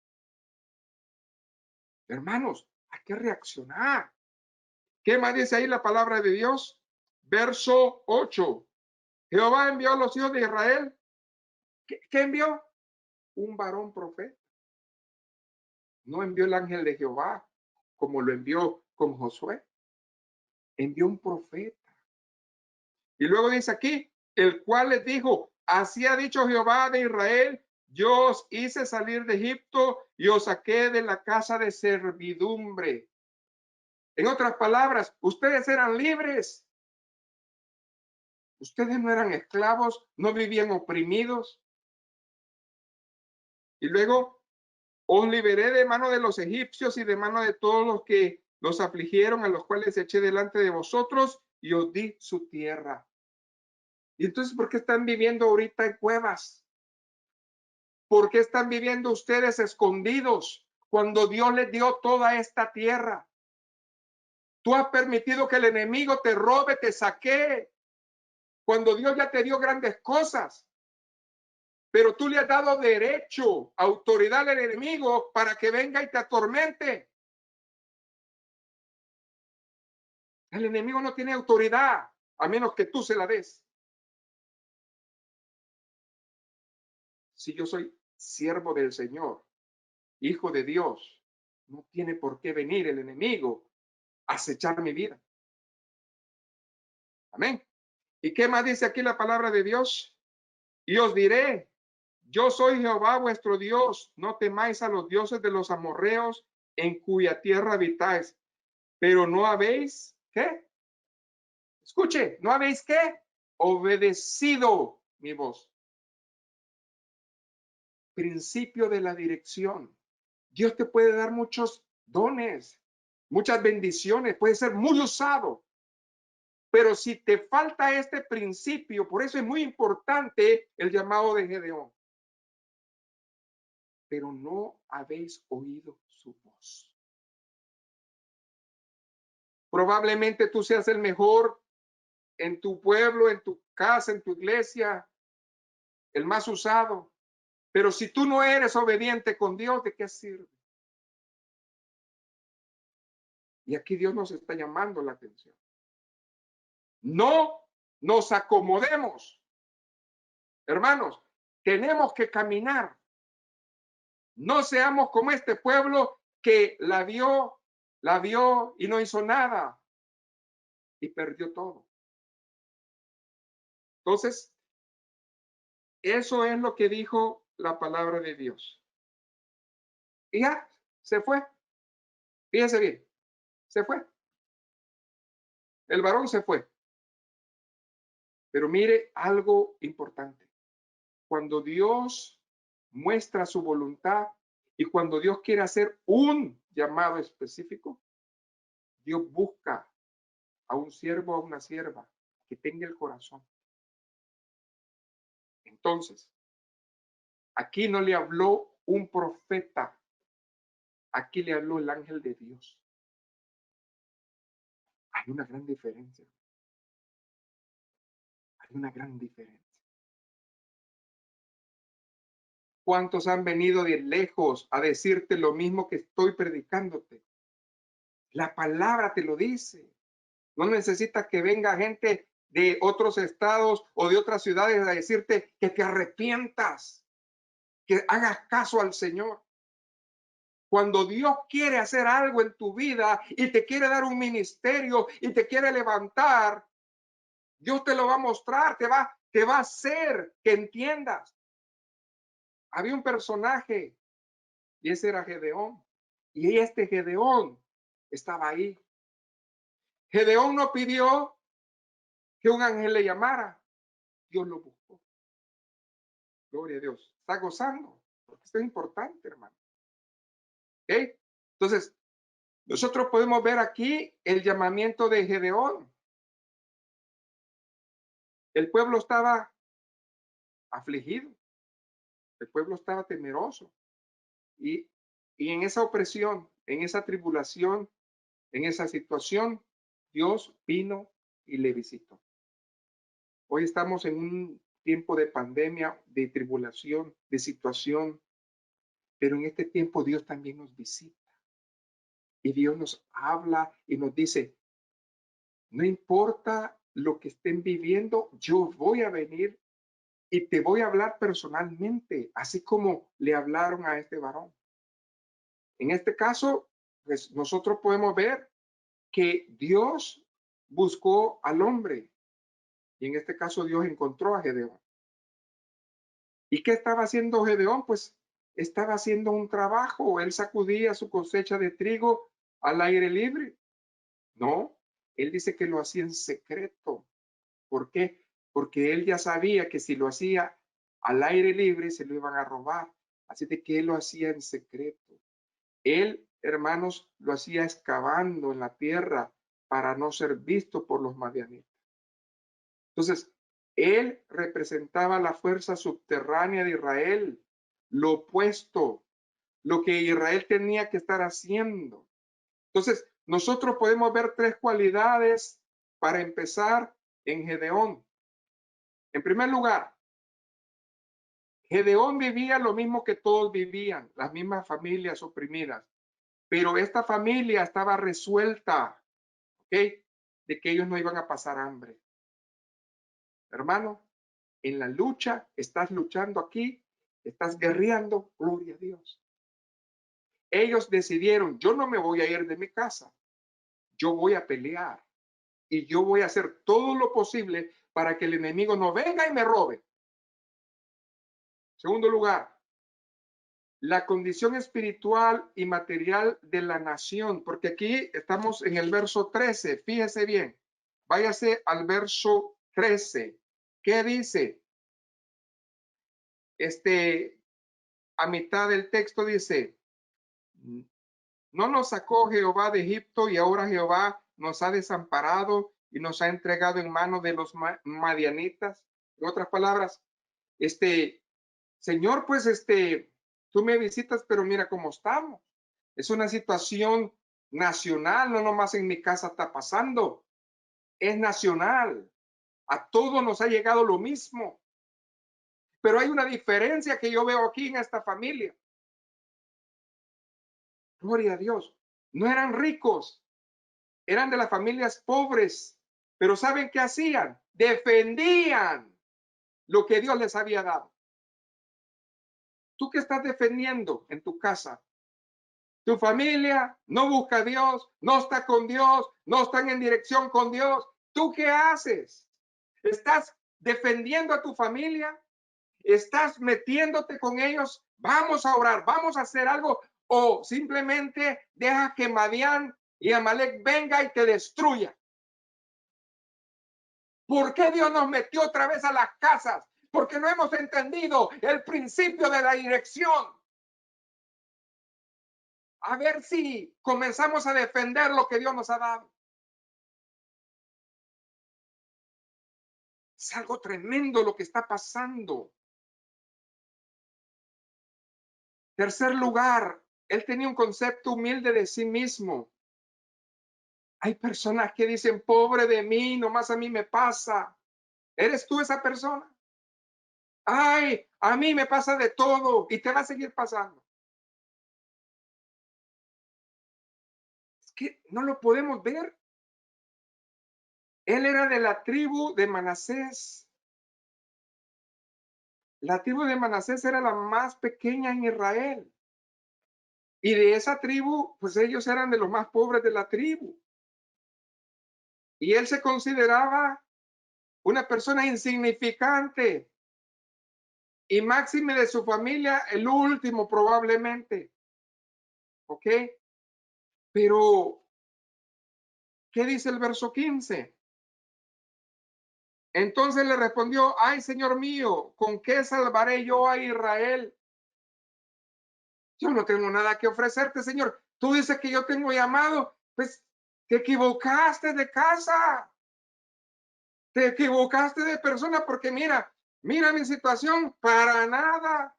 Hermanos, hay que reaccionar. ¿Qué más dice ahí la palabra de Dios? Verso 8. Jehová envió a los hijos de Israel. ¿Qué envió? Un varón profeta. No envió el ángel de Jehová como lo envió con Josué. Envió un profeta. Y luego dice aquí, el cual les dijo: así ha dicho Jehová de Israel, yo os hice salir de Egipto y os saqué de la casa de servidumbre. En otras palabras, ustedes eran libres. Ustedes no eran esclavos, no vivían oprimidos. Y luego, os liberé de mano de los egipcios y de mano de todos los que los afligieron, a los cuales eché delante de vosotros, y os di su tierra. Y entonces, ¿por qué están viviendo ahorita en cuevas? ¿Por qué están viviendo ustedes escondidos cuando Dios les dio toda esta tierra? Tú has permitido que el enemigo te robe, te saquee, cuando Dios ya te dio grandes cosas. Pero tú le has dado derecho, autoridad al enemigo para que venga y te atormente. El enemigo no tiene autoridad a menos que tú se la des. Si yo soy siervo del Señor, hijo de Dios, no tiene por qué venir el enemigo a acechar mi vida. Amén. ¿Y qué más dice aquí la palabra de Dios? Y os diré: yo soy Jehová vuestro Dios, no temáis a los dioses de los amorreos en cuya tierra habitáis, pero no habéis, ¿qué? Escuche, ¿no habéis qué? Obedecido mi voz. Principio de la dirección. Dios te puede dar muchos dones, muchas bendiciones, puede ser muy usado. Pero si te falta este principio, por eso es muy importante el llamado de Gedeón. Pero no habéis oído su voz. Probablemente tú seas el mejor en tu pueblo, en tu casa, en tu iglesia, el más usado. Pero si tú no eres obediente con Dios, ¿de qué sirve? Y aquí Dios nos está llamando la atención. No nos acomodemos. Hermanos, tenemos que caminar. No seamos como este pueblo que la vio y no hizo nada y perdió todo. Entonces, eso es lo que dijo la palabra de Dios. Y ya, se fue. Fíjense bien, se fue. El varón se fue. Pero mire algo importante. Cuando Dios muestra su voluntad y cuando Dios quiere hacer un llamado específico, Dios busca a un siervo o a una sierva que tenga el corazón. Entonces, aquí no le habló un profeta, aquí le habló el ángel de Dios. Hay una gran diferencia. Hay una gran diferencia. ¿Cuántos han venido de lejos a decirte lo mismo que estoy predicándote? La palabra te lo dice. No necesitas que venga gente de otros estados o de otras ciudades a decirte que te arrepientas, que hagas caso al Señor. Cuando Dios quiere hacer algo en tu vida y te quiere dar un ministerio y te quiere levantar, Dios te lo va a mostrar, te va a hacer que entiendas. Había un personaje y ese era Gedeón. Y este Gedeón estaba ahí. Gedeón no pidió que un ángel le llamara. Dios lo buscó. Gloria a Dios. Está gozando. Porque esto es importante, hermano. ¿Ok? Entonces, nosotros podemos ver aquí el llamamiento de Gedeón. El pueblo estaba afligido. El pueblo estaba temeroso. Y en esa opresión, en esa tribulación, en esa situación, Dios vino y le visitó. Hoy estamos en un tiempo de pandemia, de tribulación, de situación, pero en este tiempo Dios también nos visita. Y Dios nos habla y nos dice, no importa lo que estén viviendo, yo voy a venir y te voy a hablar personalmente, así como le hablaron a este varón. En este caso, pues nosotros podemos ver que Dios buscó al hombre y en este caso Dios encontró a Gedeón. ¿Y qué estaba haciendo Gedeón? Pues estaba haciendo un trabajo. Él sacudía su cosecha de trigo al aire libre. No, él dice que lo hacía en secreto. ¿Por qué? Porque él ya sabía que si lo hacía al aire libre se lo iban a robar. Así de que él lo hacía en secreto. Él, hermanos, lo hacía excavando en la tierra para no ser visto por los madianitas. Entonces, él representaba la fuerza subterránea de Israel, lo opuesto, lo que Israel tenía que estar haciendo. Entonces, nosotros podemos ver tres cualidades para empezar en Gedeón. En primer lugar, Gedeón vivía lo mismo que todos vivían, las mismas familias oprimidas, pero esta familia estaba resuelta, ¿ok? De que ellos no iban a pasar hambre. Hermano, en la lucha, estás luchando aquí, estás guerreando, gloria a Dios. Ellos decidieron, yo no me voy a ir de mi casa, yo voy a pelear y yo voy a hacer todo lo posible para que el enemigo no venga y me robe. Segundo lugar, la condición espiritual y material de la nación, porque aquí estamos en el verso 13, fíjese bien, váyase al verso 13. ¿Qué dice? A mitad del texto dice, no nos sacó Jehová de Egipto y ahora Jehová nos ha desamparado y nos ha entregado en manos de los madianitas. En otras palabras, Señor, pues tú me visitas, pero mira cómo estamos. Es una situación nacional, no nomás en mi casa está pasando, es nacional. A todos nos ha llegado lo mismo. Pero hay una diferencia que yo veo aquí en esta familia. Gloria a Dios. No eran ricos, eran de las familias pobres. Pero ¿saben qué hacían? Defendían lo que Dios les había dado. ¿Tú qué estás defendiendo en tu casa? Tu familia no busca a Dios, no está con Dios, no están en dirección con Dios. ¿Tú qué haces? ¿Estás defendiendo a tu familia? ¿Estás metiéndote con ellos? Vamos a orar, vamos a hacer algo. O simplemente deja que Madián y Amalek venga y te destruya. ¿Por qué Dios nos metió otra vez a las casas? Porque no hemos entendido el principio de la dirección. A ver si comenzamos a defender lo que Dios nos ha dado. Es algo tremendo lo que está pasando. Tercer lugar, él tenía un concepto humilde de sí mismo. Hay personas que dicen, pobre de mí, nomás a mí me pasa. ¿Eres tú esa persona? Ay, a mí me pasa de todo y te va a seguir pasando. Es que no lo podemos ver. Él era de la tribu de Manasés. La tribu de Manasés era la más pequeña en Israel. Y de esa tribu, pues ellos eran de los más pobres de la tribu. Y él se consideraba una persona insignificante. Y máxime de su familia, el último probablemente. ¿Ok? Pero, ¿qué dice el verso 15? Entonces le respondió, ay, Señor mío, ¿con qué salvaré yo a Israel? Yo no tengo nada que ofrecerte, Señor. Tú dices que yo tengo llamado, pues te equivocaste de casa. Te equivocaste de persona porque mira mi situación, para nada.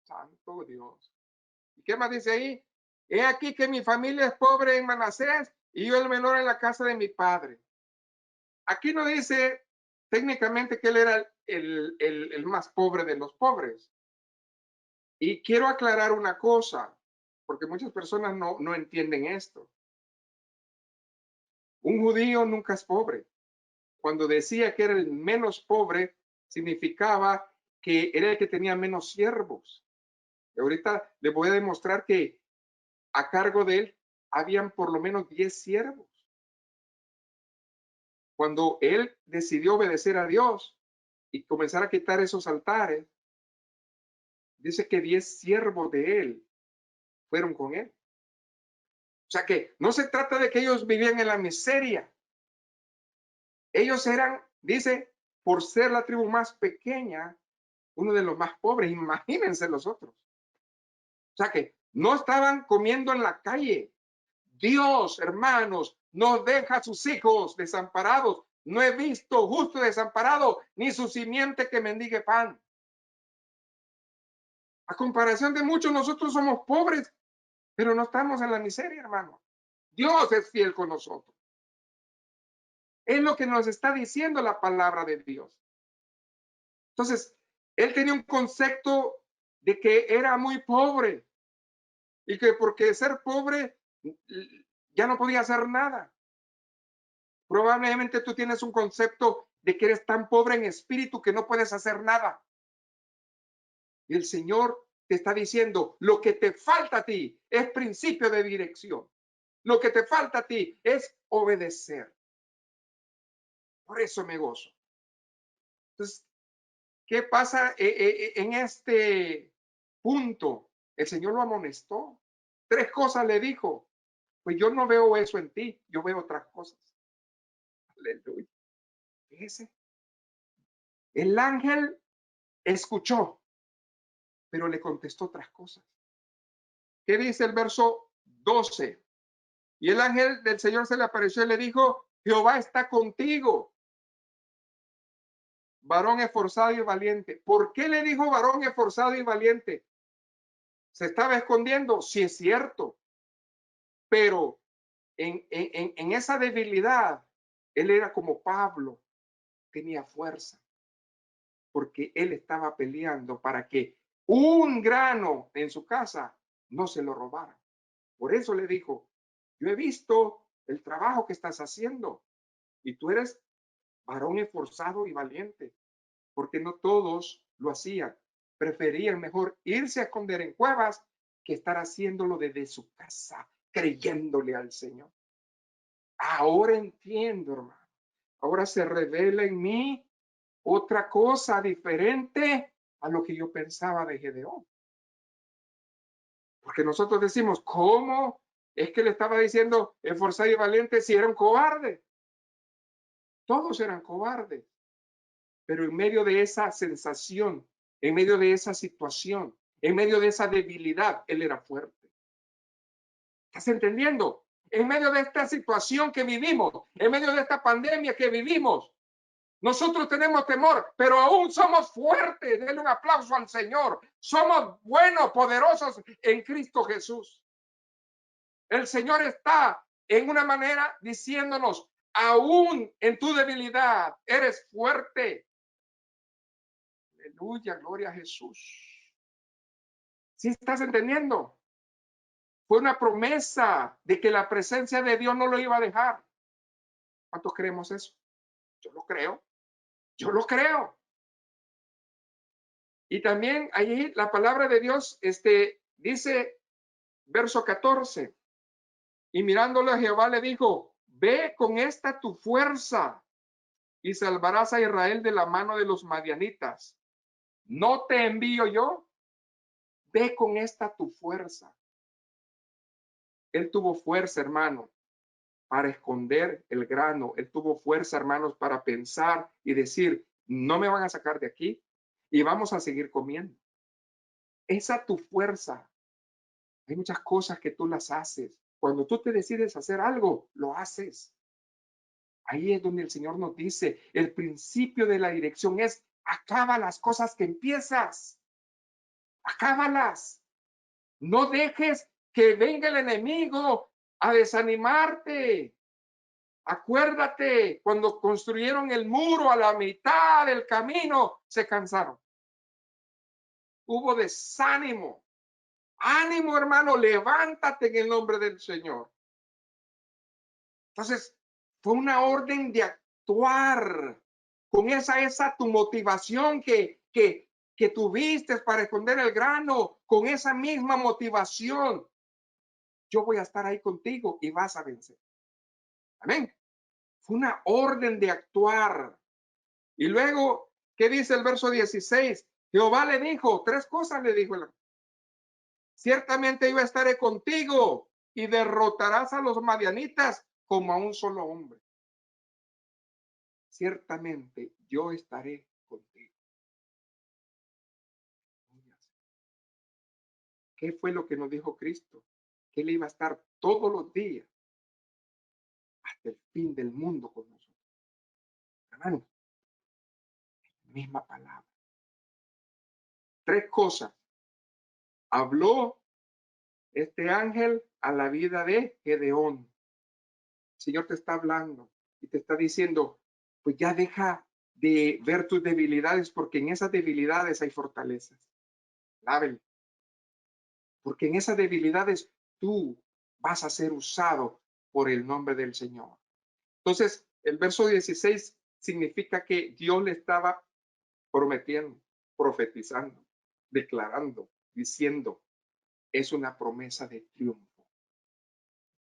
Santo Dios. ¿Y qué más dice ahí? He aquí que mi familia es pobre en Manasés y yo el menor en la casa de mi padre. Aquí no dice técnicamente que él era el más pobre de los pobres. Y quiero aclarar una cosa, porque muchas personas no entienden esto. Un judío nunca es pobre. Cuando decía que era el menos pobre, significaba que era el que tenía menos siervos. Y ahorita le voy a demostrar que a cargo de él habían por lo menos 10 siervos. Cuando él decidió obedecer a Dios y comenzar a quitar esos altares, dice que 10 siervos de él fueron con él. O sea que no se trata de que ellos vivían en la miseria. Ellos eran, dice, por ser la tribu más pequeña, uno de los más pobres. Imagínense los otros. O sea que no estaban comiendo en la calle. Dios, hermanos, no deja a sus hijos desamparados. No he visto justo desamparado, ni su simiente que mendigue pan. A comparación de muchos, nosotros somos pobres, pero no estamos en la miseria, hermano. Dios es fiel con nosotros. Es lo que nos está diciendo la palabra de Dios. Entonces, él tenía un concepto de que era muy pobre y que porque ser pobre ya no podía hacer nada. Probablemente tú tienes un concepto de que eres tan pobre en espíritu que no puedes hacer nada. Y el Señor te está diciendo, lo que te falta a ti es principio de dirección. Lo que te falta a ti es obedecer. Por eso me gozo. Entonces, ¿qué pasa en este punto? El Señor lo amonestó. 3 cosas le dijo. Pues yo no veo eso en ti, yo veo otras cosas. Aleluya. Fíjese. El ángel escuchó, pero le contestó otras cosas. ¿Qué dice el verso 12? Y el ángel del Señor se le apareció y le dijo, Jehová está contigo, varón esforzado y valiente. ¿Por qué le dijo varón esforzado y valiente? ¿Se estaba escondiendo? Sí, es cierto. Pero en esa debilidad, él era como Pablo, tenía fuerza, porque él estaba peleando para que un grano en su casa no se lo robaran. Por eso le dijo, yo he visto el trabajo que estás haciendo y tú eres varón esforzado y valiente, porque no todos lo hacían. Preferían mejor irse a esconder en cuevas que estar haciéndolo desde su casa, creyéndole al Señor. Ahora entiendo, hermano. Ahora se revela en mí otra cosa diferente a lo que yo pensaba de Gedeón. Porque nosotros decimos, ¿cómo es que le estaba diciendo esforzado y valiente si era un cobarde? Todos eran cobardes. Pero en medio de esa sensación, en medio de esa situación, en medio de esa debilidad, él era fuerte. ¿Estás entendiendo? En medio de esta situación que vivimos, en medio de esta pandemia que vivimos, nosotros tenemos temor, pero aún somos fuertes. Denle un aplauso al Señor. Somos buenos, poderosos en Cristo Jesús. El Señor está en una manera diciéndonos, aún en tu debilidad, eres fuerte. Aleluya, gloria a Jesús. ¿Sí estás entendiendo? Fue una promesa de que la presencia de Dios no lo iba a dejar. ¿Cuántos creemos eso? Yo lo creo. Yo lo creo. Y también allí la palabra de Dios dice, verso 14, y mirándolo a Jehová le dijo, ve con esta tu fuerza y salvarás a Israel de la mano de los madianitas. ¿No te envío yo? Ve con esta tu fuerza. Él tuvo fuerza, hermano, para esconder el grano. Él tuvo fuerza, hermanos, para pensar y decir, no me van a sacar de aquí y vamos a seguir comiendo. Esa tu fuerza. Hay muchas cosas que tú las haces. Cuando tú te decides hacer algo, lo haces. Ahí es donde el Señor nos dice, el principio de la dirección es, acaba las cosas que empiezas. Acábalas. No dejes que venga el enemigo a desanimarte. Acuérdate, cuando construyeron el muro a la mitad del camino, se cansaron. Hubo desánimo. Ánimo, hermano, levántate en el nombre del Señor. Entonces, fue una orden de actuar con esa tu motivación que tuviste para esconder el grano, con esa misma motivación. Yo voy a estar ahí contigo y vas a vencer. Amén. Fue una orden de actuar. Y luego, ¿qué dice el verso 16? Jehová le dijo, tres cosas le dijo. Ciertamente yo estaré contigo y derrotarás a los madianitas como a un solo hombre. Ciertamente yo estaré contigo. ¿Qué fue lo que nos dijo Cristo? Que él iba a estar todos los días hasta el fin del mundo con nosotros. Hermano, misma palabra. Tres cosas. Habló este ángel a la vida de Gedeón. El Señor te está hablando y te está diciendo, pues ya deja de ver tus debilidades, porque en esas debilidades hay fortalezas. Lábel. Porque en esas debilidades tú vas a ser usado por el nombre del Señor. Entonces, el verso 16 significa que Dios le estaba prometiendo, profetizando, declarando, diciendo, es una promesa de triunfo.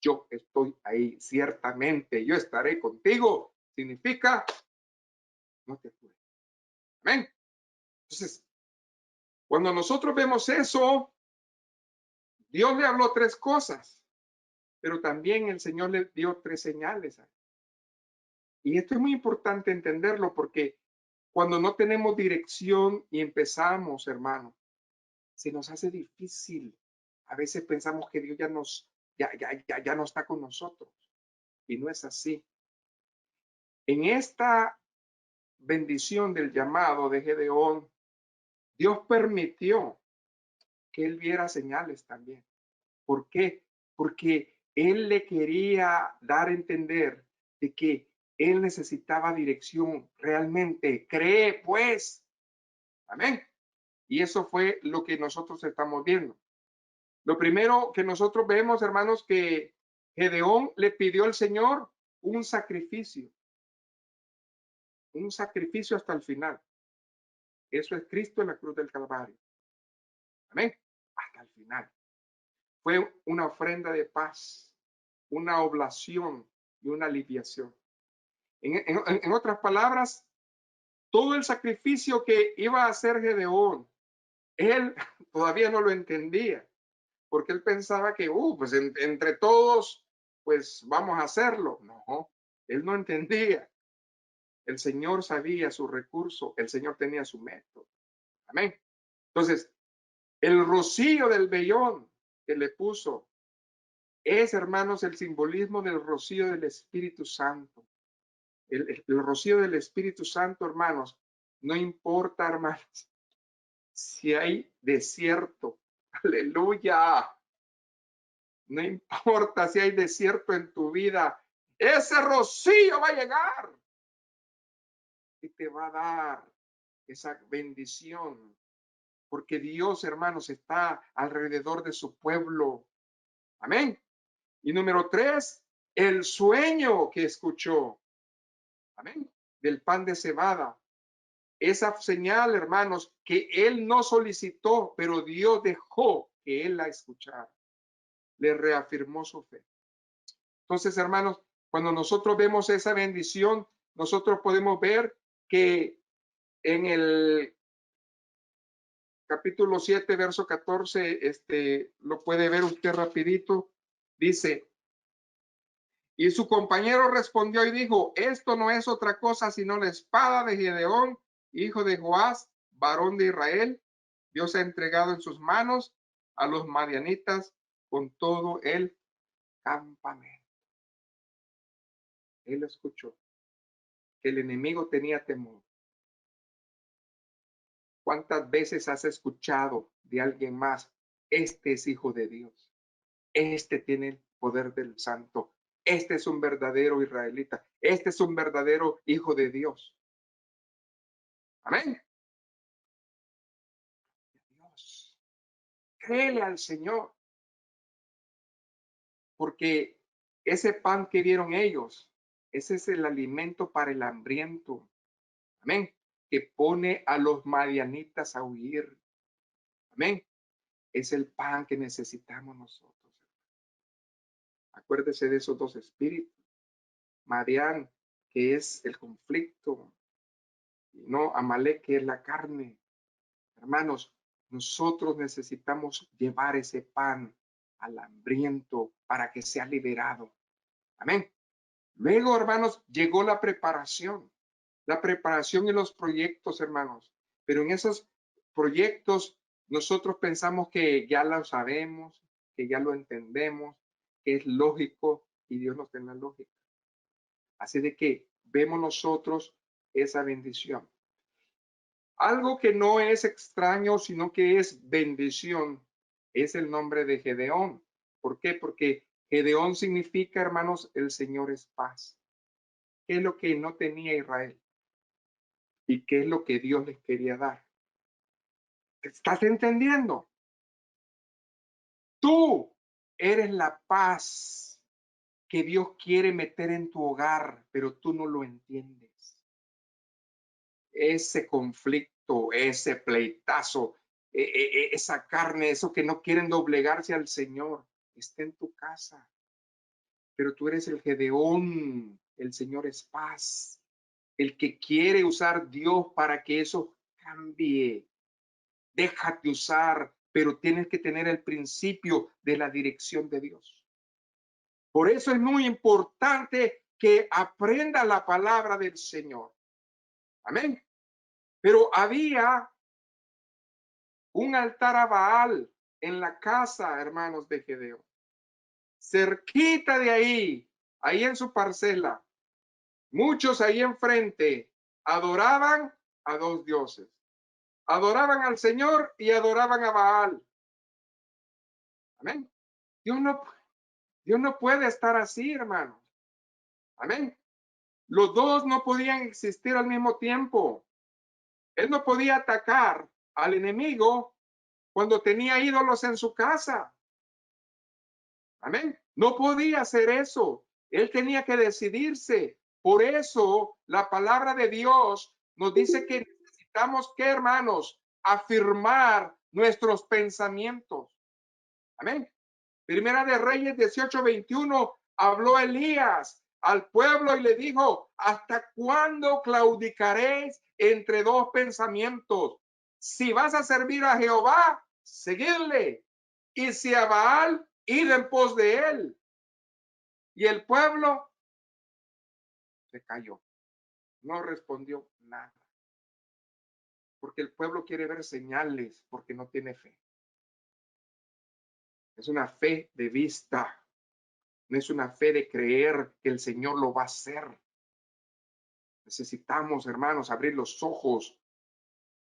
Yo estoy ahí, ciertamente, yo estaré contigo. Significa, no te apures. Amén. Entonces, cuando nosotros vemos eso, Dios le habló tres cosas, pero también el Señor le dio tres señales. Y esto es muy importante entenderlo porque cuando no tenemos dirección y empezamos, hermano, se nos hace difícil. A veces pensamos que Dios ya no está con nosotros. Y no es así. En esta bendición del llamado de Gedeón, Dios permitió que él viera señales también. ¿Por qué? Porque Él le quería dar a entender de que él necesitaba dirección realmente. Cree, pues. Amén. Y eso fue lo que nosotros estamos viendo. Lo primero que nosotros vemos, hermanos, que Gedeón le pidió al Señor un sacrificio hasta el final. Eso es Cristo en la cruz del Calvario. Amén. Hasta el final. Fue una ofrenda de paz, una oblación y una aliviación. En otras palabras, todo el sacrificio que iba a hacer Gedeón, él todavía no lo entendía, porque él pensaba que, pues entre todos, pues vamos a hacerlo. No, él no entendía. El Señor sabía su recurso, el Señor tenía su método. Amén. Entonces, el rocío del vellón que le puso es, hermanos, el simbolismo del rocío del Espíritu Santo. El rocío del Espíritu Santo, hermanos, no importa, hermanos, si hay desierto. Aleluya. No importa si hay desierto en tu vida, ese rocío va a llegar y te va a dar esa bendición. Porque Dios, hermanos, está alrededor de su pueblo. Amén. Y número 3, el sueño que escuchó. Amén. Del pan de cebada. Esa señal, hermanos, que él no solicitó, pero Dios dejó que él la escuchara. Le reafirmó su fe. Entonces, hermanos, cuando nosotros vemos esa bendición, nosotros podemos ver que en el capítulo 7, verso 14, lo puede ver usted rapidito, dice, y su compañero respondió y dijo, esto no es otra cosa sino la espada de Gedeón, hijo de Joás, varón de Israel. Dios ha entregado en sus manos a los madianitas con todo el campamento. Él escuchó que el enemigo tenía temor. ¿Cuántas veces has escuchado de alguien más? Este es hijo de Dios. Este tiene el poder del santo. Este es un verdadero israelita. Este es un verdadero hijo de Dios. Amén. Dios. Créele al Señor. Porque ese pan que vieron ellos, ese es el alimento para el hambriento. Amén. Que pone a los madianitas a huir. Amén. Es el pan que necesitamos nosotros. Acuérdese de esos dos espíritus. Madián, que es el conflicto, y no Amalek, que es la carne. Hermanos, nosotros necesitamos llevar ese pan al hambriento para que sea liberado. Amén. Luego, hermanos, llegó la preparación y los proyectos, hermanos. Pero en esos proyectos nosotros pensamos que ya lo sabemos, que ya lo entendemos, que es lógico y Dios nos da la lógica. Así de que vemos nosotros esa bendición. Algo que no es extraño, sino que es bendición, es el nombre de Gedeón. ¿Por qué? Porque Gedeón significa, hermanos, el Señor es paz. ¿Qué es lo que no tenía Israel? ¿Y qué es lo que Dios les quería dar? ¿Estás entendiendo? Tú eres la paz que Dios quiere meter en tu hogar, pero tú no lo entiendes. Ese conflicto, ese pleitazo, esa carne, eso que no quieren doblegarse al Señor, está en tu casa. Pero tú eres el Gedeón, el Señor es paz, el que quiere usar Dios para que eso cambie. Déjate usar, pero tienes que tener el principio de la dirección de Dios. Por eso es muy importante que aprenda la palabra del Señor. Amén. Pero había un altar a Baal en la casa, hermanos, de Gedeón. Cerquita de ahí en su parcela, muchos ahí enfrente adoraban a dos dioses. Adoraban al Señor y adoraban a Baal. Amén. Dios no puede estar así, hermanos. Amén. Los dos no podían existir al mismo tiempo. Él no podía atacar al enemigo cuando tenía ídolos en su casa. Amén. No podía hacer eso. Él tenía que decidirse. Por eso la palabra de Dios nos dice que necesitamos, ¿qué, hermanos? Afirmar nuestros pensamientos. Amén. Primera de Reyes 18:21 habló Elías al pueblo y le dijo: ¿hasta cuándo claudicaréis entre dos pensamientos? Si vas a servir a Jehová, seguidle, y si a Baal, id en pos de él. Y el pueblo se cayó, no respondió nada, porque el pueblo quiere ver señales, porque no tiene fe. Es una fe de vista, no es una fe de creer que el Señor lo va a hacer. Necesitamos, hermanos, abrir los ojos.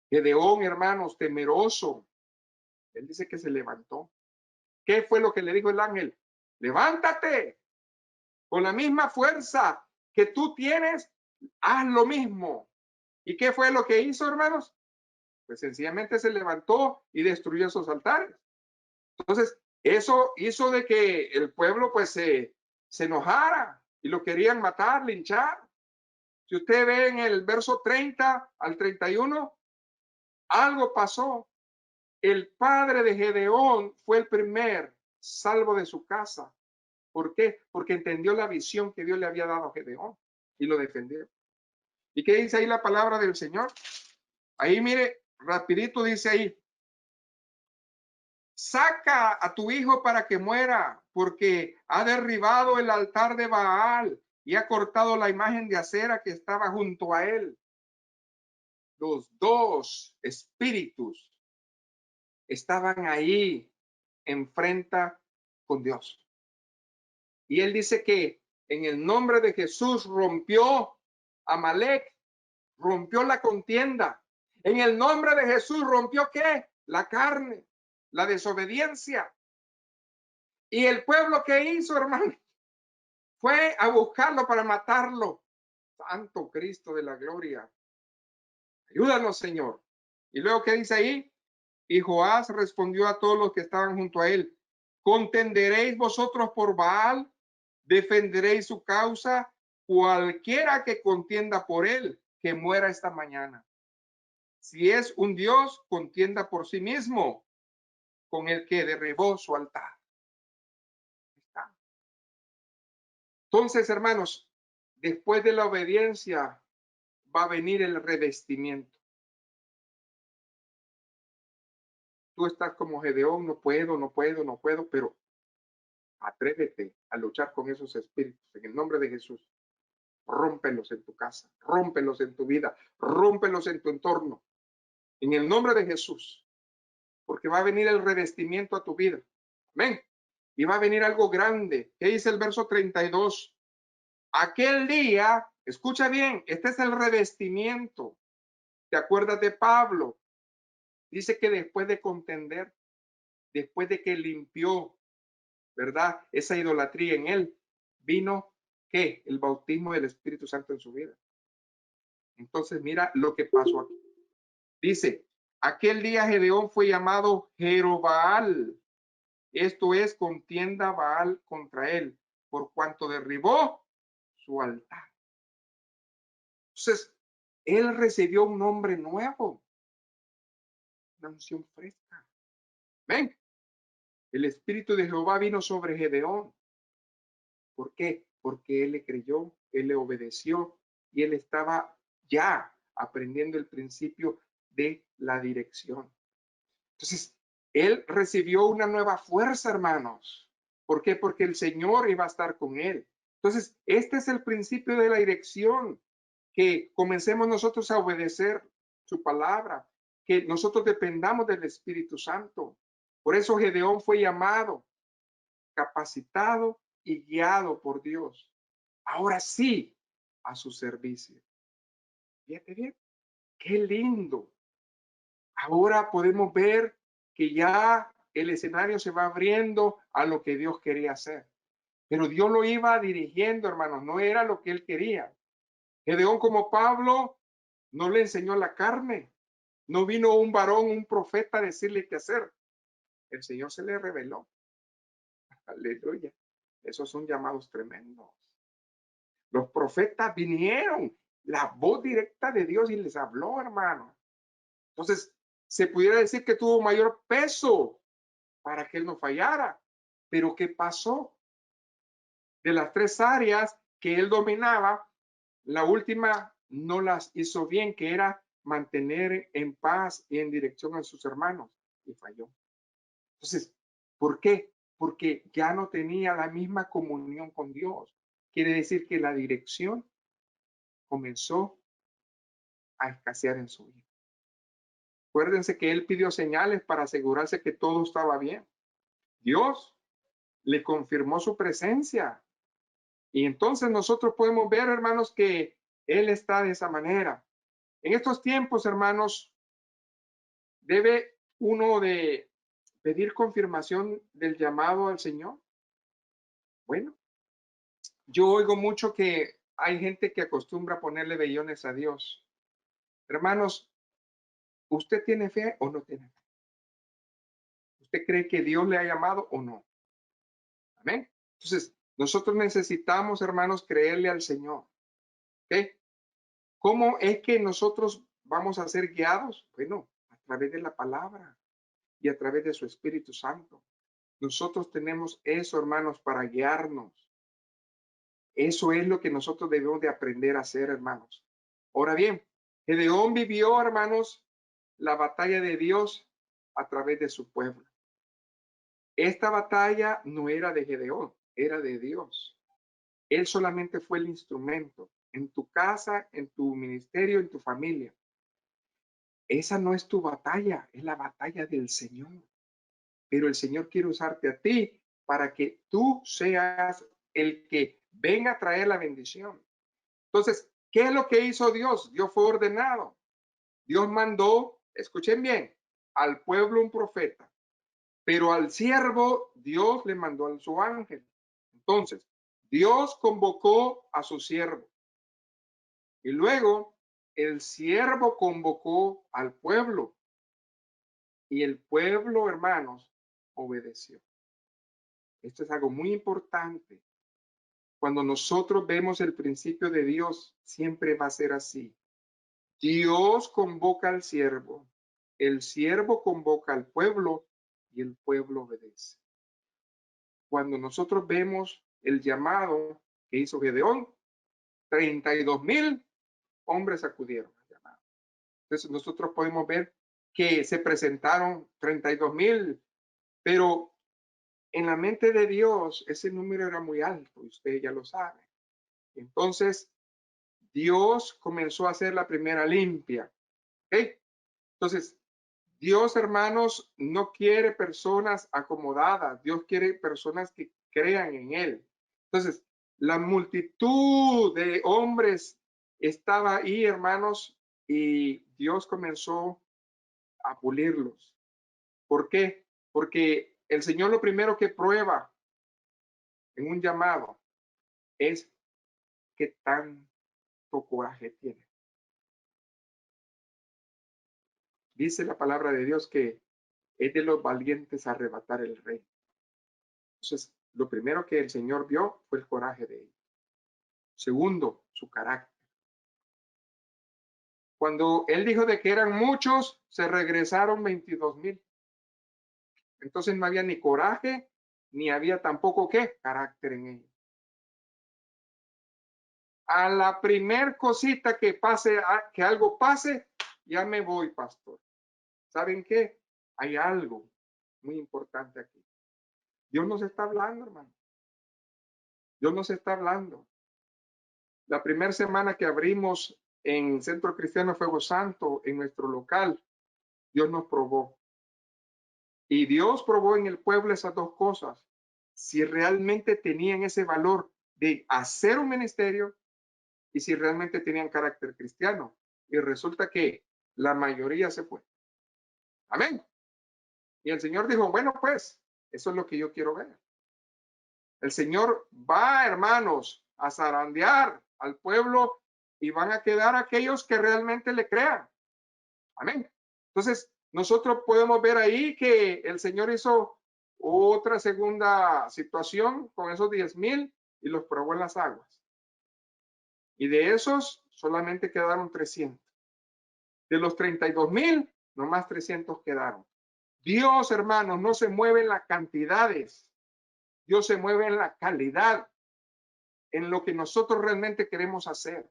Gedeón, hermanos, temeroso. Él dice que se levantó. ¿Qué fue lo que le dijo el ángel? Levántate. Con la misma fuerza que tú tienes, haz lo mismo. ¿Y qué fue lo que hizo, hermanos? Pues sencillamente se levantó y destruyó esos altares. Entonces, eso hizo de que el pueblo pues se enojara y lo querían matar, linchar. Si usted ve en el verso 30 al 31, algo pasó. El padre de Gedeón fue el primer salvo de su casa. ¿Por qué? Porque entendió la visión que Dios le había dado a Gedeón y lo defendió. ¿Y qué dice ahí la palabra del Señor? Ahí mire, rapidito dice ahí: saca a tu hijo para que muera, porque ha derribado el altar de Baal y ha cortado la imagen de acera que estaba junto a él. Los dos espíritus estaban ahí enfrenta con Dios. Y él dice que en el nombre de Jesús rompió Amalek, rompió la contienda. En el nombre de Jesús rompió ¿qué? La carne, la desobediencia. Y el pueblo que hizo, hermano, fue a buscarlo para matarlo. Santo Cristo de la gloria. Ayúdanos, Señor. Y luego, ¿qué dice ahí? Y Joás respondió a todos los que estaban junto a él: ¿contenderéis vosotros por Baal? ¿Defenderéis su causa? Cualquiera que contienda por él, que muera esta mañana. Si es un Dios, contienda por sí mismo con el que derribó su altar. Entonces, hermanos, después de la obediencia va a venir el revestimiento. Tú estás como Gedeón: no puedo, no puedo, no puedo, pero atrévete a luchar con esos espíritus en el nombre de Jesús. Rómpelos en tu casa, rómpelos en tu vida, rómpelos en tu entorno, en el nombre de Jesús, porque va a venir el revestimiento a tu vida. Amén. Y va a venir algo grande. ¿Qué dice el verso 32? Aquel día, escucha bien, este es el revestimiento. ¿Te acuerdas de Pablo? Dice que después de contender, después de que limpió, ¿verdad?, esa idolatría en él, vino ¿qué? El bautismo del Espíritu Santo en su vida. Entonces mira lo que pasó aquí. Dice: aquel día Gedeón fue llamado Jerobaal, esto es, contienda Baal contra él, por cuanto derribó su altar. Entonces, él recibió un nombre nuevo, una unción fresca. ¿Ven? El Espíritu de Jehová vino sobre Gedeón. ¿Por qué? Porque él le creyó, él le obedeció y él estaba ya aprendiendo el principio de la dirección. Entonces, él recibió una nueva fuerza, hermanos. ¿Por qué? Porque el Señor iba a estar con él. Entonces, este es el principio de la dirección, que comencemos nosotros a obedecer su palabra, que nosotros dependamos del Espíritu Santo. Por eso Gedeón fue llamado, capacitado y guiado por Dios. Ahora sí, a su servicio. Fíjate bien, qué lindo. Ahora podemos ver que ya el escenario se va abriendo a lo que Dios quería hacer. Pero Dios lo iba dirigiendo, hermanos, no era lo que él quería. Gedeón, como Pablo, no le enseñó la carne. No vino un varón, un profeta a decirle qué hacer. El Señor se le reveló. Aleluya. Esos son llamados tremendos. Los profetas vinieron, la voz directa de Dios y les habló, hermano. Entonces, se pudiera decir que tuvo mayor peso para que él no fallara. Pero ¿qué pasó? De las 3 áreas que él dominaba, la última no las hizo bien, que era mantener en paz y en dirección a sus hermanos, y falló. Entonces, ¿por qué? Porque ya no tenía la misma comunión con Dios. Quiere decir que la dirección comenzó a escasear en su vida. Acuérdense que él pidió señales para asegurarse que todo estaba bien. Dios le confirmó su presencia. Y entonces nosotros podemos ver, hermanos, que él está de esa manera. En estos tiempos, hermanos, debe uno de pedir confirmación del llamado al Señor. Bueno, yo oigo mucho que hay gente que acostumbra ponerle vellones a Dios. Hermanos, ¿usted tiene fe o no tiene fe? ¿Usted cree que Dios le ha llamado o no? Amén. Entonces, nosotros necesitamos, hermanos, creerle al Señor. ¿Ok? ¿Cómo es que nosotros vamos a ser guiados? Bueno, a través de la palabra y a través de su Espíritu Santo. Nosotros tenemos eso, hermanos, para guiarnos. Eso es lo que nosotros debemos de aprender a hacer, hermanos. Ahora bien, Gedeón vivió, hermanos, la batalla de Dios a través de su pueblo. Esta batalla no era de Gedeón, era de Dios. Él solamente fue el instrumento en tu casa, en tu ministerio, en tu familia. Esa no es tu batalla, es la batalla del Señor. Pero el Señor quiere usarte a ti para que tú seas el que venga a traer la bendición. Entonces, ¿qué es lo que hizo Dios? Dios fue ordenado. Dios mandó, escuchen bien, al pueblo un profeta, pero al siervo Dios le mandó a su ángel. Entonces, Dios convocó a su siervo y luego el siervo convocó al pueblo y el pueblo, hermanos, obedeció. Esto es algo muy importante. Cuando nosotros vemos el principio de Dios, siempre va a ser así. Dios convoca al siervo, el siervo convoca al pueblo y el pueblo obedece. Cuando nosotros vemos el llamado que hizo Gedeón, 32,000 hombres acudieron al llamado. Entonces nosotros podemos ver que se presentaron 32,000, pero en la mente de Dios ese número era muy alto, y usted ya lo sabe. Entonces Dios comenzó a hacer la primera limpia. ¿Ok? Entonces, Dios, hermanos, no quiere personas acomodadas. Dios quiere personas que crean en Él. Entonces, la multitud de hombres estaba ahí, hermanos, y Dios comenzó a pulirlos. ¿Por qué? Porque el Señor lo primero que prueba en un llamado es qué tanto coraje tiene. Dice la palabra de Dios que es de los valientes arrebatar el rey. Entonces, lo primero que el Señor vio fue el coraje de ellos. Segundo, su carácter. Cuando él dijo de que eran muchos, se regresaron 22,000. Entonces no había ni coraje, ni había tampoco qué carácter en ellos. A la primer cosita que pase, que algo pase, ya me voy, pastor. ¿Saben qué? Hay algo muy importante aquí. Dios nos está hablando, hermano. Dios nos está hablando. La primera semana que abrimos en Centro Cristiano Fuego Santo, en nuestro local, Dios nos probó. Y Dios probó en el pueblo esas dos cosas. Si realmente tenían ese valor de hacer un ministerio y si realmente tenían carácter cristiano. Y resulta que la mayoría se fue. Amén. Y el Señor dijo, bueno, pues, eso es lo que yo quiero ver. El Señor va, hermanos, a zarandear al pueblo y van a quedar aquellos que realmente le crean. Amén. Entonces, nosotros podemos ver ahí que el Señor hizo otra segunda situación con esos 10,000 y los probó en las aguas. Y de esos solamente quedaron 300. De los 32,000, nomás 300 quedaron. Dios, hermanos, no se mueve en las cantidades. Dios se mueve en la calidad, en lo que nosotros realmente queremos hacer.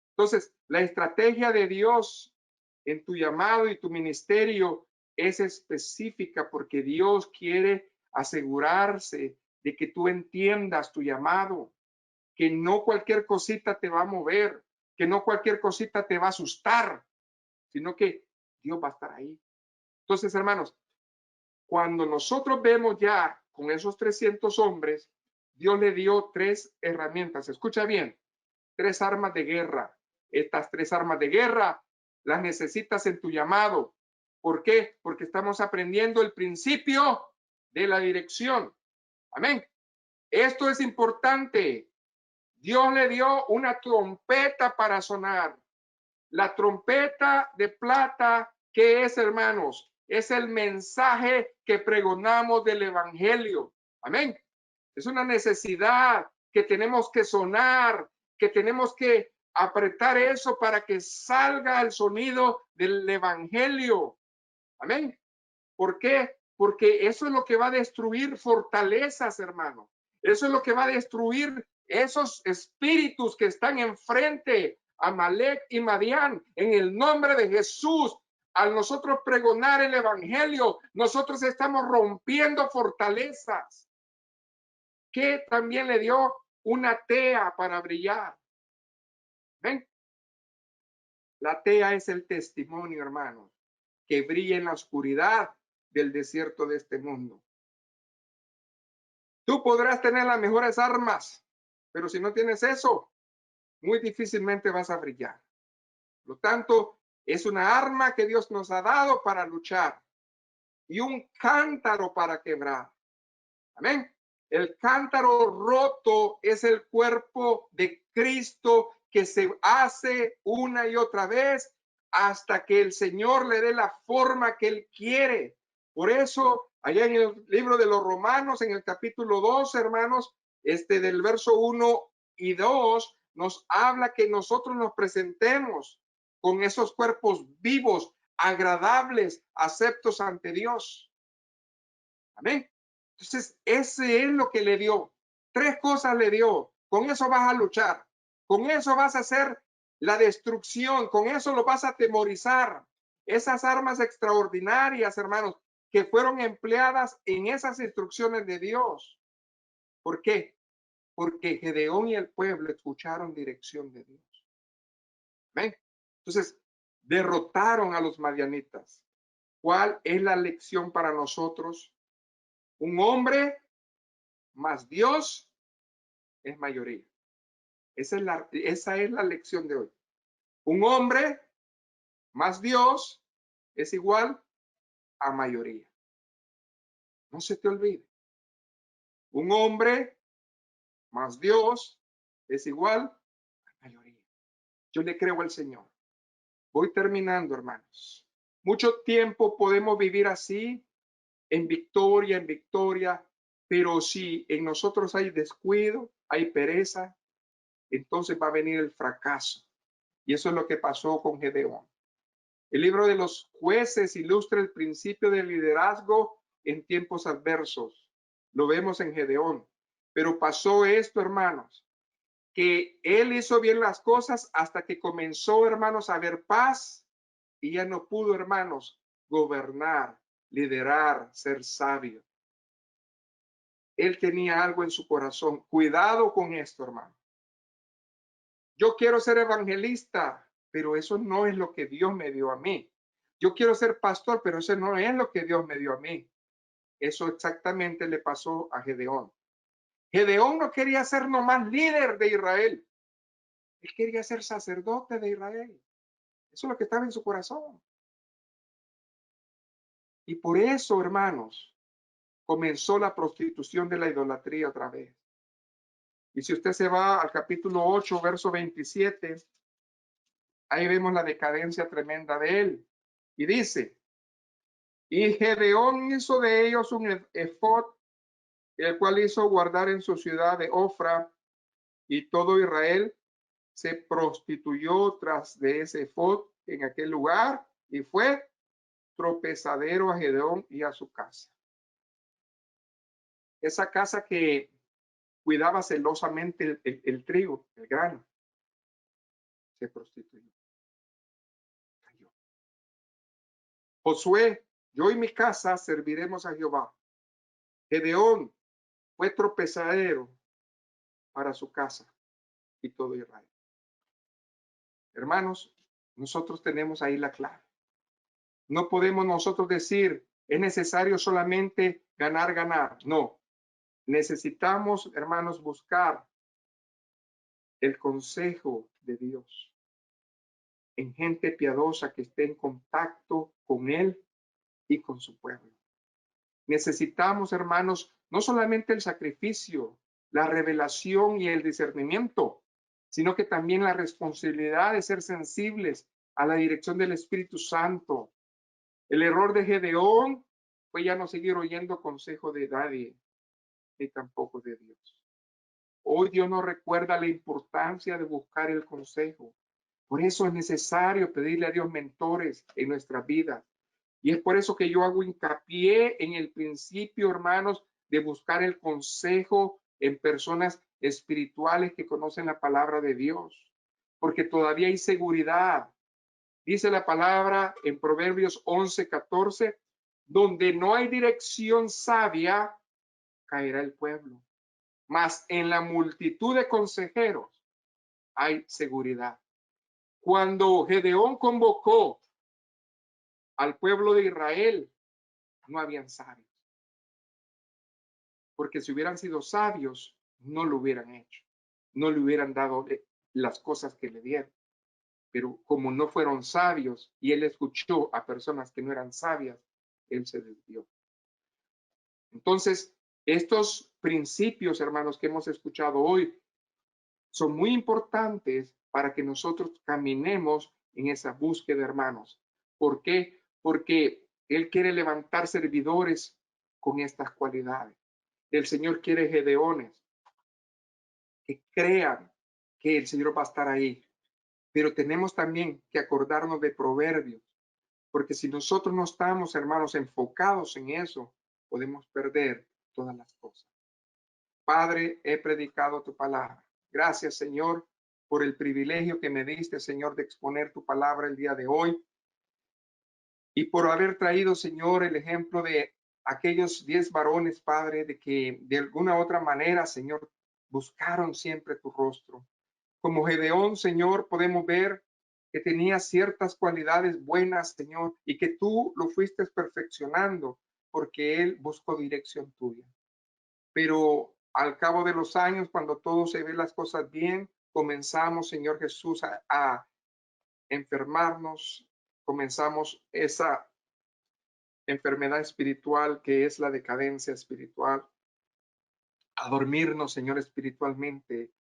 Entonces, la estrategia de Dios en tu llamado y tu ministerio es específica porque Dios quiere asegurarse de que tú entiendas tu llamado, que no cualquier cosita te va a mover, que no cualquier cosita te va a asustar, sino que Dios va a estar ahí. Entonces, hermanos, cuando nosotros vemos ya con esos 300 hombres, Dios le dio 3 herramientas. Escucha bien, 3 armas de guerra. Estas 3 armas de guerra las necesitas en tu llamado. ¿Por qué? Porque estamos aprendiendo el principio de la dirección. Amén. Esto es importante. Dios le dio una trompeta para sonar. La trompeta de plata, ¿qué es, hermanos? Es el mensaje que pregonamos del evangelio. Amén. Es una necesidad que tenemos que sonar, que tenemos que apretar eso para que salga el sonido del evangelio. Amén. ¿Por qué? Porque eso es lo que va a destruir fortalezas, hermano. Eso es lo que va a destruir esos espíritus que están enfrente, Amalek y Madián, en el nombre de Jesús. Al nosotros pregonar el evangelio, nosotros estamos rompiendo fortalezas. Que también le dio una tea para brillar. ¿Ven? La tea es el testimonio, hermanos, que brilla en la oscuridad del desierto de este mundo. Tú podrás tener las mejores armas, pero si no tienes eso, muy difícilmente vas a brillar. Por lo tanto, es una arma que Dios nos ha dado para luchar y un cántaro para quebrar. Amén. El cántaro roto es el cuerpo de Cristo que se hace una y otra vez hasta que el Señor le dé la forma que Él quiere. Por eso, allá en el libro de los Romanos, en el capítulo 2, hermanos, del verso 1 y 2, nos habla que nosotros nos presentemos con esos cuerpos vivos, agradables, aceptos ante Dios. Amén. Entonces, ese es lo que le dio. 3 cosas le dio. Con eso vas a luchar. Con eso vas a hacer la destrucción. Con eso lo vas a atemorizar. Esas armas extraordinarias, hermanos, que fueron empleadas en esas instrucciones de Dios. ¿Por qué? Porque Gedeón y el pueblo escucharon dirección de Dios. ¿Ven? Entonces, derrotaron a los madianitas. ¿Cuál es la lección para nosotros? Un hombre más Dios es mayoría. Esa es la lección de hoy. Un hombre más Dios es igual a mayoría. No se te olvide. Un hombre más Dios es igual a mayoría. Yo le creo al Señor. Voy terminando, hermanos. Mucho tiempo podemos vivir así, en victoria, pero si en nosotros hay descuido, hay pereza, entonces va a venir el fracaso. Y eso es lo que pasó con Gedeón. El libro de los Jueces ilustra el principio del liderazgo en tiempos adversos. Lo vemos en Gedeón. Pero pasó esto, hermanos, que él hizo bien las cosas hasta que comenzó, hermanos, a haber paz y ya no pudo, hermanos, gobernar, liderar, ser sabio. Él tenía algo en su corazón. Cuidado con esto, hermano. Yo quiero ser evangelista, pero eso no es lo que Dios me dio a mí. Yo quiero ser pastor, pero eso no es lo que Dios me dio a mí. Eso exactamente le pasó a Gedeón. Gedeón no quería ser nomás líder de Israel. Él quería ser sacerdote de Israel. Eso es lo que estaba en su corazón. Y por eso, hermanos, comenzó la prostitución de la idolatría otra vez. Y si usted se va al capítulo 8, verso 27, ahí vemos la decadencia tremenda de él. Y dice, y Gedeón hizo de ellos un efod, el cual hizo guardar en su ciudad de Ofra, y todo Israel se prostituyó tras de ese efod en aquel lugar, y fue tropezadero a Gedeón y a su casa. Esa casa que cuidaba celosamente el trigo, el grano, se prostituyó. Cayó. Josué, yo y mi casa serviremos a Jehová. Gedeón fue tropezadero para su casa y todo Israel. Hermanos, nosotros tenemos ahí la clave. No podemos nosotros decir, es necesario solamente ganar, ganar. No, necesitamos, hermanos, buscar el consejo de Dios en gente piadosa que esté en contacto con Él y con su pueblo. Necesitamos, hermanos, no solamente el sacrificio, la revelación y el discernimiento, sino que también la responsabilidad de ser sensibles a la dirección del Espíritu Santo. El error de Gedeón fue ya no seguir oyendo consejo de nadie, ni tampoco de Dios. Hoy Dios nos recuerda la importancia de buscar el consejo. Por eso es necesario pedirle a Dios mentores en nuestra vida. Y es por eso que yo hago hincapié en el principio, hermanos, de buscar el consejo en personas espirituales que conocen la palabra de Dios. Porque todavía hay seguridad. Dice la palabra en Proverbios 11:14, donde no hay dirección sabia, caerá el pueblo. Mas en la multitud de consejeros hay seguridad. Cuando Gedeón convocó al pueblo de Israel, no habían sabios. Porque si hubieran sido sabios, no lo hubieran hecho. No le hubieran dado las cosas que le dieron. Pero como no fueron sabios y él escuchó a personas que no eran sabias, él se desvió. Entonces, estos principios, hermanos, que hemos escuchado hoy, son muy importantes para que nosotros caminemos en esa búsqueda, hermanos. ¿Por qué? Porque Él quiere levantar servidores con estas cualidades. El Señor quiere gedeones que crean que el Señor va a estar ahí. Pero tenemos también que acordarnos de Proverbios, porque si nosotros no estamos, hermanos, enfocados en eso, podemos perder todas las cosas. Padre, he predicado tu palabra. Gracias, Señor, por el privilegio que me diste, Señor, de exponer tu palabra el día de hoy y por haber traído, Señor, el ejemplo de aquellos 10 varones, Padre, de que de alguna otra manera, Señor, buscaron siempre tu rostro. Como Gedeón, Señor, podemos ver que tenía ciertas cualidades buenas, Señor, y que tú lo fuiste perfeccionando porque él buscó dirección tuya. Pero al cabo de los años, cuando todo se ve las cosas bien, comenzamos, Señor Jesús, a enfermarnos, comenzamos esa enfermedad espiritual que es la decadencia espiritual, a dormirnos, Señor, espiritualmente.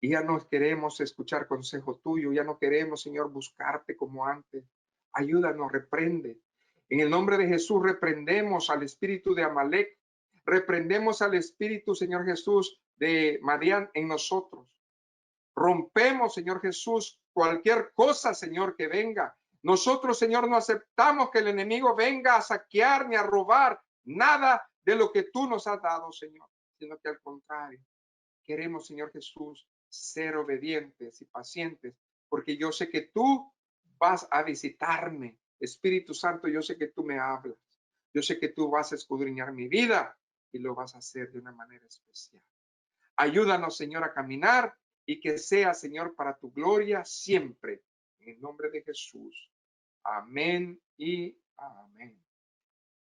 Y ya no queremos escuchar consejo tuyo, ya no queremos, Señor, buscarte como antes. Ayúdanos, reprende. En el nombre de Jesús reprendemos al espíritu de Amalek, reprendemos al espíritu, Señor Jesús, de Madián en nosotros. Rompemos, Señor Jesús, cualquier cosa, Señor, que venga. Nosotros, Señor, no aceptamos que el enemigo venga a saquear ni a robar nada de lo que tú nos has dado, Señor, sino que al contrario, queremos, Señor Jesús, ser obedientes y pacientes, porque yo sé que tú vas a visitarme. Espíritu Santo, yo sé que tú me hablas. Yo sé que tú vas a escudriñar mi vida y lo vas a hacer de una manera especial. Ayúdanos, Señor, a caminar y que sea, Señor, para tu gloria siempre. En el nombre de Jesús. Amén y amén.